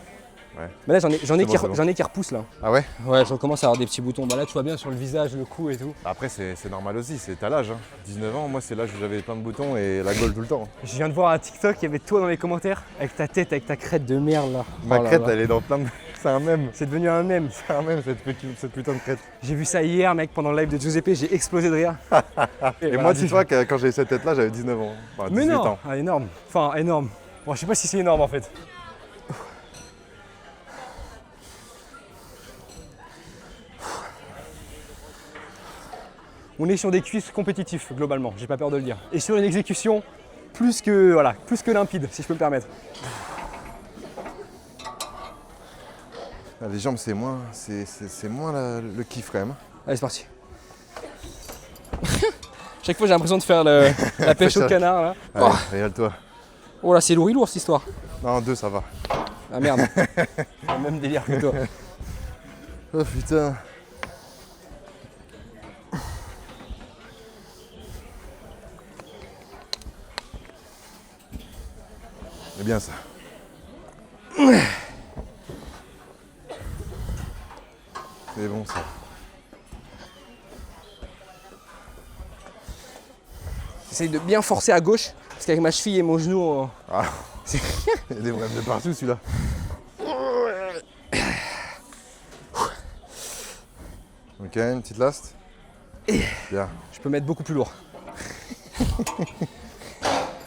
Ouais. Mais là j'en ai bon, c'est bon. j'en ai qui repoussent là. Ah ouais? Ouais, je recommence à avoir des petits boutons. Bah là tu vois bien sur le visage, le cou et tout. Après, c'est normal aussi, c'est à l'âge. Hein. 19 ans, moi, c'est l'âge où j'avais plein de boutons et la gaule tout le temps. Je viens de voir un TikTok, il y avait toi dans les commentaires, avec ta tête, avec ta crête de merde là. Ma Oh là crête, là. elle est dans plein de. C'est un mème. C'est devenu un mème. C'est un mème, cette putain de crête. J'ai vu ça hier mec pendant le live de Giuseppe, j'ai explosé de rire. Et voilà, moi, dis-toi que quand j'ai cette tête-là, j'avais 19 ans. Enfin, 18 Mais non, ans. ah, énorme. Enfin énorme. Bon je sais pas si c'est énorme en fait. On est sur des cuisses compétitifs globalement, j'ai pas peur de le dire. Et sur une exécution plus que limpide si je peux me permettre. Ah, les jambes, c'est moins, le kiff quand même. Allez c'est parti. Chaque fois j'ai l'impression de faire la pêche au canard là. Allez, régale-toi. Oh là c'est lourd cette histoire. Non, 2, ça va. Ah merde. Le même délire que toi. Oh putain. C'est bien ça. C'est bon ça. J'essaye de bien forcer à gauche, parce qu'avec ma cheville et mon genou, Ah. Il y a des brèves de partout celui-là. Ok, une petite last. Bien. Je peux mettre beaucoup plus lourd.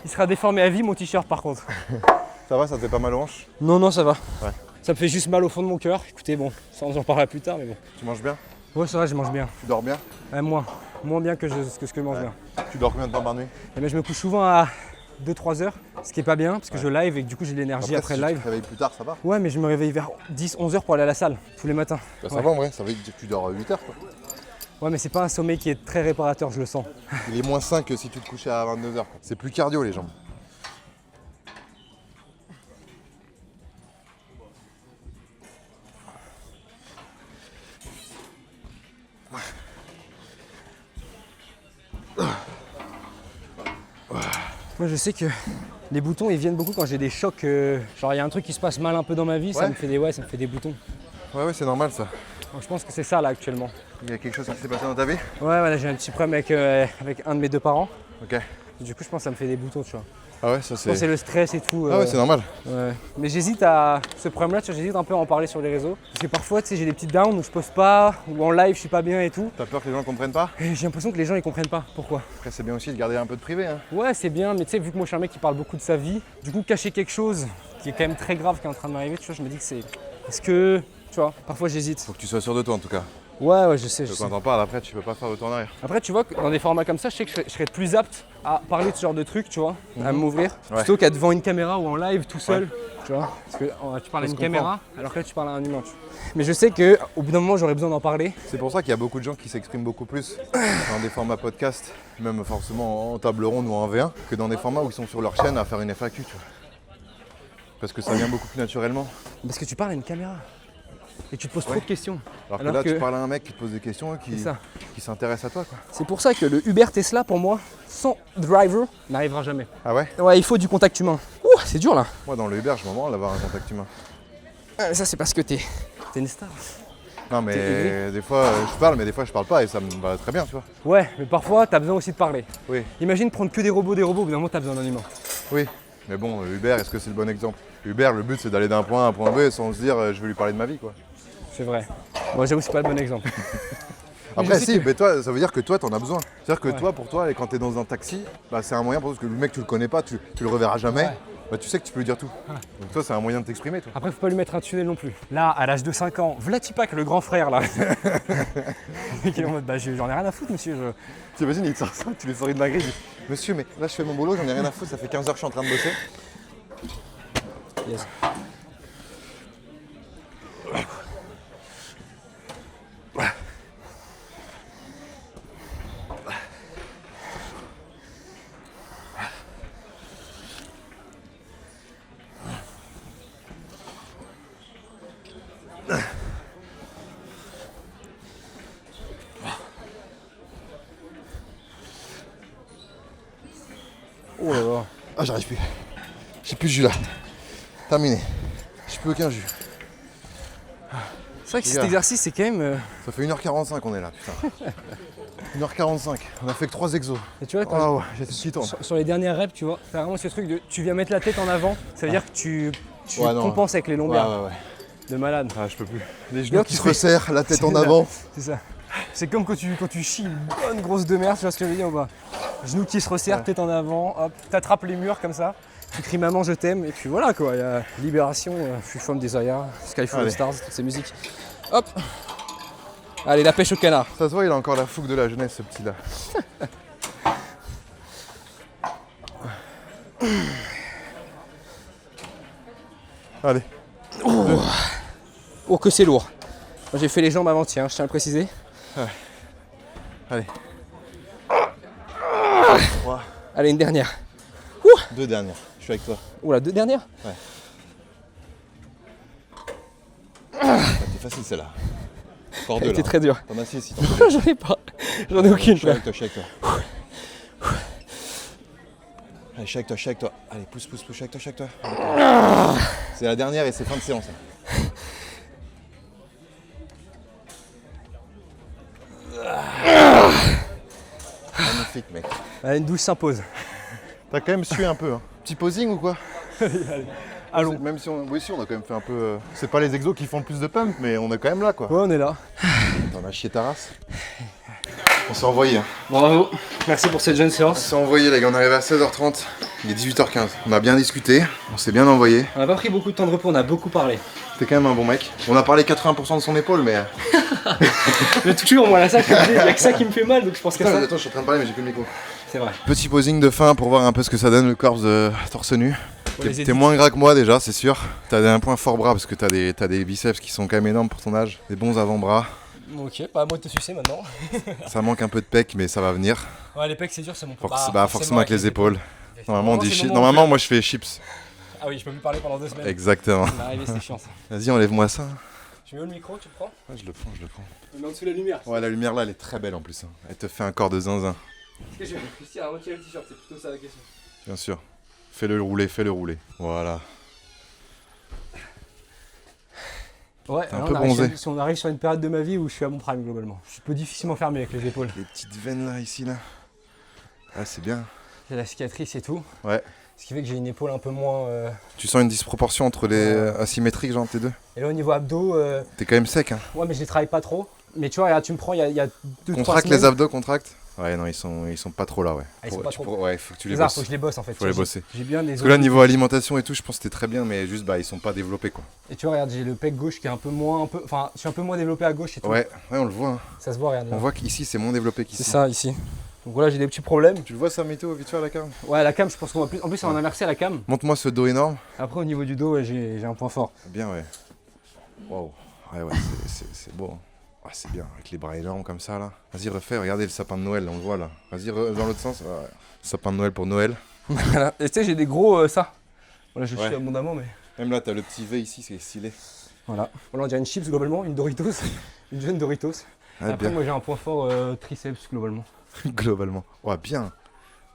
Il sera déformé à vie mon t-shirt par contre. Ça va, ça te fait pas mal aux hanches? Non, ça va. Ouais. Ça me fait juste mal au fond de mon cœur. Écoutez, bon, ça on en parlera plus tard, mais bon. Tu manges bien? Ouais, ça va, je mange bien. Tu dors bien? Moins bien que ce que je mange bien. Tu dors combien de temps par nuit? Et je me couche souvent à 2-3 heures, ce qui est pas bien parce que je live et que du coup j'ai de l'énergie après si le tu live. te réveilles plus tard, ça va? Ouais, mais je me réveille vers 10-11 heures pour aller à la salle tous les matins. Bah, ça Ouais. va en vrai, ça veut dire que tu dors 8 heures quoi. Ouais, mais c'est pas un sommeil qui est très réparateur, je le sens. Il est moins 5 que si tu te couchais à 22 heures. C'est plus cardio les jambes. Moi je sais que les boutons ils viennent beaucoup quand j'ai des chocs, genre il y a un truc qui se passe mal un peu dans ma vie, ça Ouais. me fait des boutons. Ouais, c'est normal ça. Donc, je pense que c'est ça là actuellement. Il y a quelque chose qui s'est passé dans ta vie? Ouais, voilà, j'ai un petit problème avec un de mes deux parents. Ok. Du coup je pense que ça me fait des boutons, tu vois. Ah ouais, ça Je pense c'est. que c'est le stress et tout. Ah ouais, c'est normal. Ouais. Mais j'hésite à ce problème-là, tu vois, j'hésite un peu à en parler sur les réseaux. Parce que parfois, tu sais, j'ai des petites downs où je poste pas, ou en live, je suis pas bien et tout. T'as peur que les gens comprennent pas? Et j'ai l'impression que les gens ils comprennent pas. Pourquoi? Après, c'est bien aussi de garder un peu de privé. Hein. Ouais, c'est bien, mais tu sais, vu que moi je suis un mec qui parle beaucoup de sa vie, du coup, cacher quelque chose qui est quand même très grave qui est en train de m'arriver, tu vois, je me dis que c'est. Est-ce que. Tu vois, parfois j'hésite. Faut que tu sois sûr de toi en tout cas. Ouais, je sais, je Parce sais. que quand t'en parles après, tu peux pas faire retour en arrière. Après, tu vois, que dans des formats comme ça, je sais que je serais plus apte à parler de ce genre de trucs, tu vois, à m'ouvrir, Ouais. plutôt qu'à devant une caméra ou en live tout seul, tu vois. Parce que tu parles à Je une comprends. caméra, alors que là, tu parles à un humain, tu vois. Mais je sais qu'au bout d'un moment, j'aurais besoin d'en parler. C'est pour ça qu'il y a beaucoup de gens qui s'expriment beaucoup plus dans des formats podcast, même forcément en table ronde ou en V1, que dans des formats où ils sont sur leur chaîne à faire une FAQ, tu vois. Parce que ça vient beaucoup plus naturellement. Parce que tu parles à une caméra. Et tu te poses trop Ouais. de questions. Alors que Alors là, que- tu parles à un mec qui te pose des questions et C'est ça. qui s'intéresse à toi, quoi. C'est pour ça que le Uber Tesla, pour moi, sans driver, n'arrivera jamais. Ah ouais? Ouais, il faut du contact humain. Ouh, c'est dur là. Moi, dans le Uber, je m'en branle d'avoir un contact humain. Ça, c'est parce que t'es une star. Non, T'es mais des fois, je parle, mais des fois, je parle pas et ça me va très bien, tu vois. Ouais, mais parfois, t'as besoin aussi de parler. Oui, Imagine prendre que des robots, au bout d'un moment, t'as besoin d'un humain. oui. Mais bon, Uber, est-ce que c'est le bon exemple? Uber, le but, c'est d'aller d'un point A à un point B sans se dire, je vais lui parler de ma vie, quoi. C'est vrai. Moi, j'avoue, c'est pas le bon exemple. Après, je sais si, que- mais toi, ça veut dire que toi, t'en as besoin. C'est-à-dire que Ouais. toi, pour toi, et quand t'es dans un taxi, bah, c'est un moyen pour que le mec, tu le connais pas, tu le reverras jamais. Ouais. Bah, tu sais que tu peux lui dire tout. Donc, toi, c'est un moyen de t'exprimer, toi. Après, faut pas lui mettre un tunnel non plus. Là, à l'âge de 5 ans, Vlatipak, le grand frère, là. Qui est en mode, bah, j'en ai rien à foutre, monsieur. T'imagines, il te sort ça, tu lui sors une dinguerie, il dit, monsieur, mais là, je fais mon boulot, j'en ai rien à foutre, ça fait 15 heures que je suis en train de bosser. Yes. Oh là là. Ah, j'arrive plus. J'ai plus de jus là. Terminé. J'ai plus aucun jus. C'est vrai que cet Regarde. exercice, c'est quand même. Ça fait 1h45 qu'on est là, putain. 1h45. On a fait que 3 exos. Et tu vois, quand Ah ouais, j'ai tout qui tourne. sur les dernières reps, tu vois, t'as vraiment ce truc de tu viens mettre la tête en avant, ça veut dire que tu Ouais, non. compenses avec les lombaires ouais. de malade. Ah, je peux plus. Les Là, genoux qui tu se fais- resserrent, la tête C'est en là. avant. C'est ça. C'est comme quand tu chies une bonne grosse de merde, tu vois ce que je veux dire ou pas? Genoux qui se resserrent, tête en avant, hop, t'attrapes les murs comme ça, tu cries maman je t'aime, et puis voilà quoi, il y a Libération, Free From Desire, Skyfall Allez. Stars, toutes ces musiques. Hop. Allez, la pêche au canard. Ça se voit, il a encore la fougue de la jeunesse, ce petit-là. Allez. Oh que c'est lourd. Moi j'ai fait les jambes avant-hier, je tiens à le préciser. Allez. Trois, Allez, une dernière. deux dernières. Je suis avec toi. Oula, deux dernières? Ah, t'es facile celle-là. Encore deux Elle était là. très dure. T'en as 6 si t'en veux. J'en ai pas. J'en ai aucune. Je suis avec toi, je suis avec toi. Allez, je suis avec toi, je suis avec toi. Allez, pousse, pousse, pousse, je suis avec toi, je suis avec toi. C'est la dernière et c'est fin de séance. Là. Magnifique, mec. Allez, une douche s'impose. T'as quand même sué un peu. Hein. Petit posing ou quoi? Allons. Même si on... Oui, si, on a quand même fait un peu... C'est pas les exos qui font le plus de pump, mais on est quand même là, quoi. Ouais, on est là. T'en as chié ta race. On s'est envoyé. Hein. Bravo, merci pour cette jeune On séance. s'est envoyé les gars, on est arrivé à 16h30. Il est 18h15. On a bien discuté, on s'est bien envoyé. On n'a pas pris beaucoup de temps de repos, on a beaucoup parlé. T'es quand même un bon mec. On a parlé 80% de son épaule, mais. Mais toujours, moi, là, ça, il y a que ça qui me fait mal, donc je pense que Putain, ça. attends, je suis en train de parler, mais j'ai plus le micro. C'est vrai. Petit posing de fin pour voir un peu ce que ça donne le corps torse nu. les T'es édits. moins gras que moi déjà, c'est sûr. T'as un point fort bras parce que t'as des biceps qui sont quand même énormes pour ton âge. Des bons avant-bras. Ok, pas à moi de te sucer maintenant. Ça manque un peu de pec, mais ça va venir. Ouais, les pecs, c'est dur, c'est mon Forcément avec les épaules. Normalement, on dit c'est le moment où Normalement, je- moi je fais chips. Ah oui, je peux plus parler pendant 2 semaines. Exactement. Ça m'est arrivé, c'est chiant ça. Vas-y, enlève-moi ça. Tu mets où le micro, tu le prends? Ouais, je le prends. Je mets en dessous de la lumière. Ouais, la lumière là, elle est très belle en plus. Hein. Elle te fait un corps de zinzin. Est-ce que je vais réussir à retirer le t-shirt? C'est plutôt ça la question. Bien sûr. Fais-le rouler. Voilà. Ouais, T'es un là, peu on arrive bronzé. si on arrive sur une période de ma vie où je suis à mon prime globalement. Je peux difficilement fermer avec les épaules. Les petites veines là, ici, là. Ah, c'est bien. J'ai la cicatrice et tout. Ouais. Ce qui fait que j'ai une épaule un peu moins. Tu sens une disproportion entre les asymétriques, genre, tes deux? Et là au niveau abdos, T'es quand même sec, hein. ouais, mais je les travaille pas trop. Mais tu vois, regarde, tu me prends, il y a 2-3 Contracte semaines. les abdos, contracte. Ouais, non, ils sont pas trop là, ouais. Ah, ils sont pas trop. Ouais, faut que tu les C'est ça, bosses. faut que je les bosse en fait. Faut les bosser. J'ai bien des Parce que là, os. niveau alimentation et tout, je pense que c'était très bien, mais juste, bah, ils sont pas développés, quoi. Et tu vois, regarde, j'ai le pec gauche qui est un peu moins. Enfin, je suis un peu moins développé à gauche et tout. Ouais, on le voit. Hein. Ça se voit, regarde. On Là. voit qu'ici, c'est moins développé qu'ici. C'est ça, ici. Donc voilà, j'ai des petits problèmes. Tu le vois, ça, météo, vite fait à la cam? Ouais, la cam, je pense qu'on va plus. En plus, on a inversé la cam. Montre-moi ce dos énorme. Après, au niveau du dos, ouais, j'ai un point fort. Bien, ouais. Waouh. Ouais, c'est beau. Hein. Ah, c'est bien, avec les bras énormes comme ça, là. Vas-y, refais, regardez le sapin de Noël, on le voit, là. Vas-y, dans l'autre sens. Ouais. Sapin de Noël pour Noël. Voilà. Et tu sais, j'ai des gros ça. Voilà, je Ouais. suis abondamment, mais. Même là, t'as le petit V ici, c'est stylé. Voilà. Voilà, on dirait une chips globalement, une Doritos. Une jeune Doritos. Ah, Après, bien, moi, j'ai un point fort triceps globalement. globalement. Ouais, bien.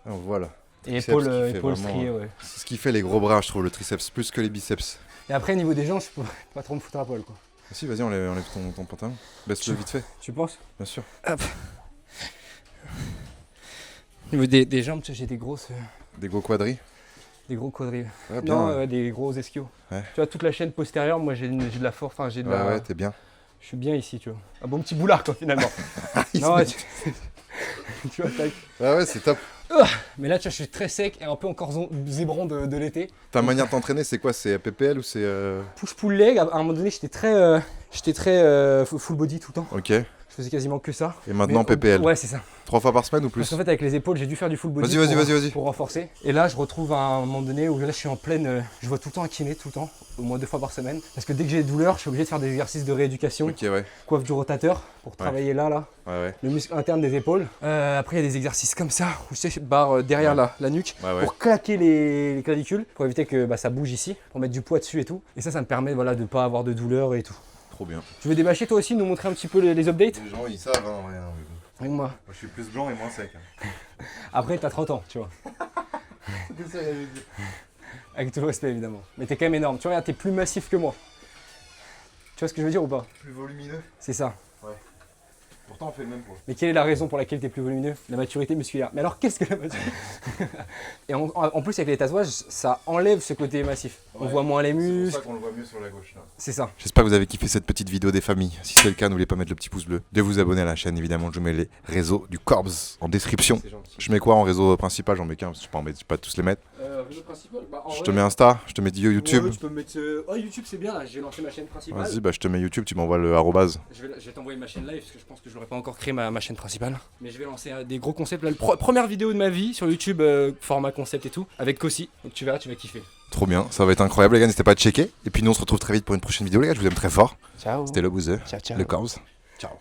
Ah, on voit, là. Et Triceps épaules, qui fait épaules vraiment, striées, ouais. C'est ce qui fait les gros bras, je trouve, le triceps, plus que les biceps. Et après, au niveau des jambes, je peux pas trop me foutre à poil, quoi. Ah, si, vas-y, enlève ton pantalon. Baisse-le vite fait, Tu penses? bien sûr. Au niveau des jambes, tu sais, j'ai des grosses. Des gros quadris. Des gros quadrilles. Ouais, bien. Non, des gros ischios. Ouais. Tu vois, toute la chaîne postérieure, moi j'ai de la force, enfin j'ai de la. Ouais, t'es bien. Je suis bien ici, tu vois. Un bon petit boulard, quoi, finalement. non, ouais, tu vois, tac. Ah ouais, c'est top. Mais là, tu vois, je suis très sec et un peu encore zébron de l'été. Ta manière de t'entraîner, c'est quoi? C'est PPL ou c'est... Push-pull leg, à un moment donné, j'étais très full body tout le temps. Ok. Et Je faisais quasiment que ça. maintenant Mais PPL. Ouais, c'est ça. 3 fois par semaine ou Parce plus? qu'en fait, avec les épaules, j'ai dû faire du full body Vas-y. pour renforcer. Et là, je retrouve à un moment donné où là, je suis en pleine. Je vois tout le temps un kiné, tout le temps, au moins 2 fois par semaine. Parce que dès que j'ai des douleurs, je suis obligé de faire des exercices de rééducation, Ok, ouais. coiffe du rotateur, pour travailler là, Ouais. le muscle interne des épaules. Après, il y a des exercices comme ça, où je barre derrière la nuque, Ouais. pour claquer les clavicules, pour éviter que ça bouge ici, pour mettre du poids dessus et tout. Et ça me permet voilà, de ne pas avoir de douleur et tout. Trop bien. Tu veux débâcher toi aussi, nous montrer un petit peu les updates? Les gens, ils savent, hein, ouais, hein, mais bon. Avec moi. Moi, je suis plus blanc et moins sec. Hein. Après, t'as 30 ans, tu vois. C'est ça, j'avais dit. Avec tout le respect, évidemment. Mais t'es quand même énorme. Tu vois, regarde, t'es plus massif que moi. Tu vois ce que je veux dire ou pas? Plus volumineux. C'est ça. Pourtant, on fait le même poids. Mais quelle est la raison pour laquelle t'es plus volumineux? La maturité musculaire. Mais alors, qu'est-ce que la maturité? Et en plus, avec les tatouages, ça enlève ce côté massif. On Ouais. voit moins les C'est pour muscles. ça qu'on le voit mieux sur la gauche, là. C'est ça. J'espère que vous avez kiffé cette petite vidéo des familles. Si c'est le cas, n'oubliez pas de mettre le petit pouce bleu, de vous abonner à la chaîne, évidemment. Je mets les réseaux du Corbs en description. C'est gentil. Je mets quoi en réseau principal? J'en mets qu'un, parce que je peux pas tous les mettre. Réseau principal, Je te mets Insta, je te mets YouTube. Ouais, tu peux me mettre. Oh, YouTube, c'est bien là. J'ai lancé ma chaîne principale. Vas-y, bah je te mets YouTube, tu m'envoies le arrobase. Je vais t'envoyer ma chaîne live parce que je pense que je n'aurais pas encore créé ma chaîne principale. Mais je vais lancer des gros concepts. Là, première vidéo de ma vie sur YouTube, format concept et tout, avec Kossi. Donc tu verras, tu vas kiffer. Trop bien, ça va être incroyable les gars, n'hésitez pas à checker. Et puis nous on se retrouve très vite pour une prochaine vidéo les gars, je vous aime très fort. Ciao. C'était le Bouzeux, Ciao, ciao. le Corbs. Ciao.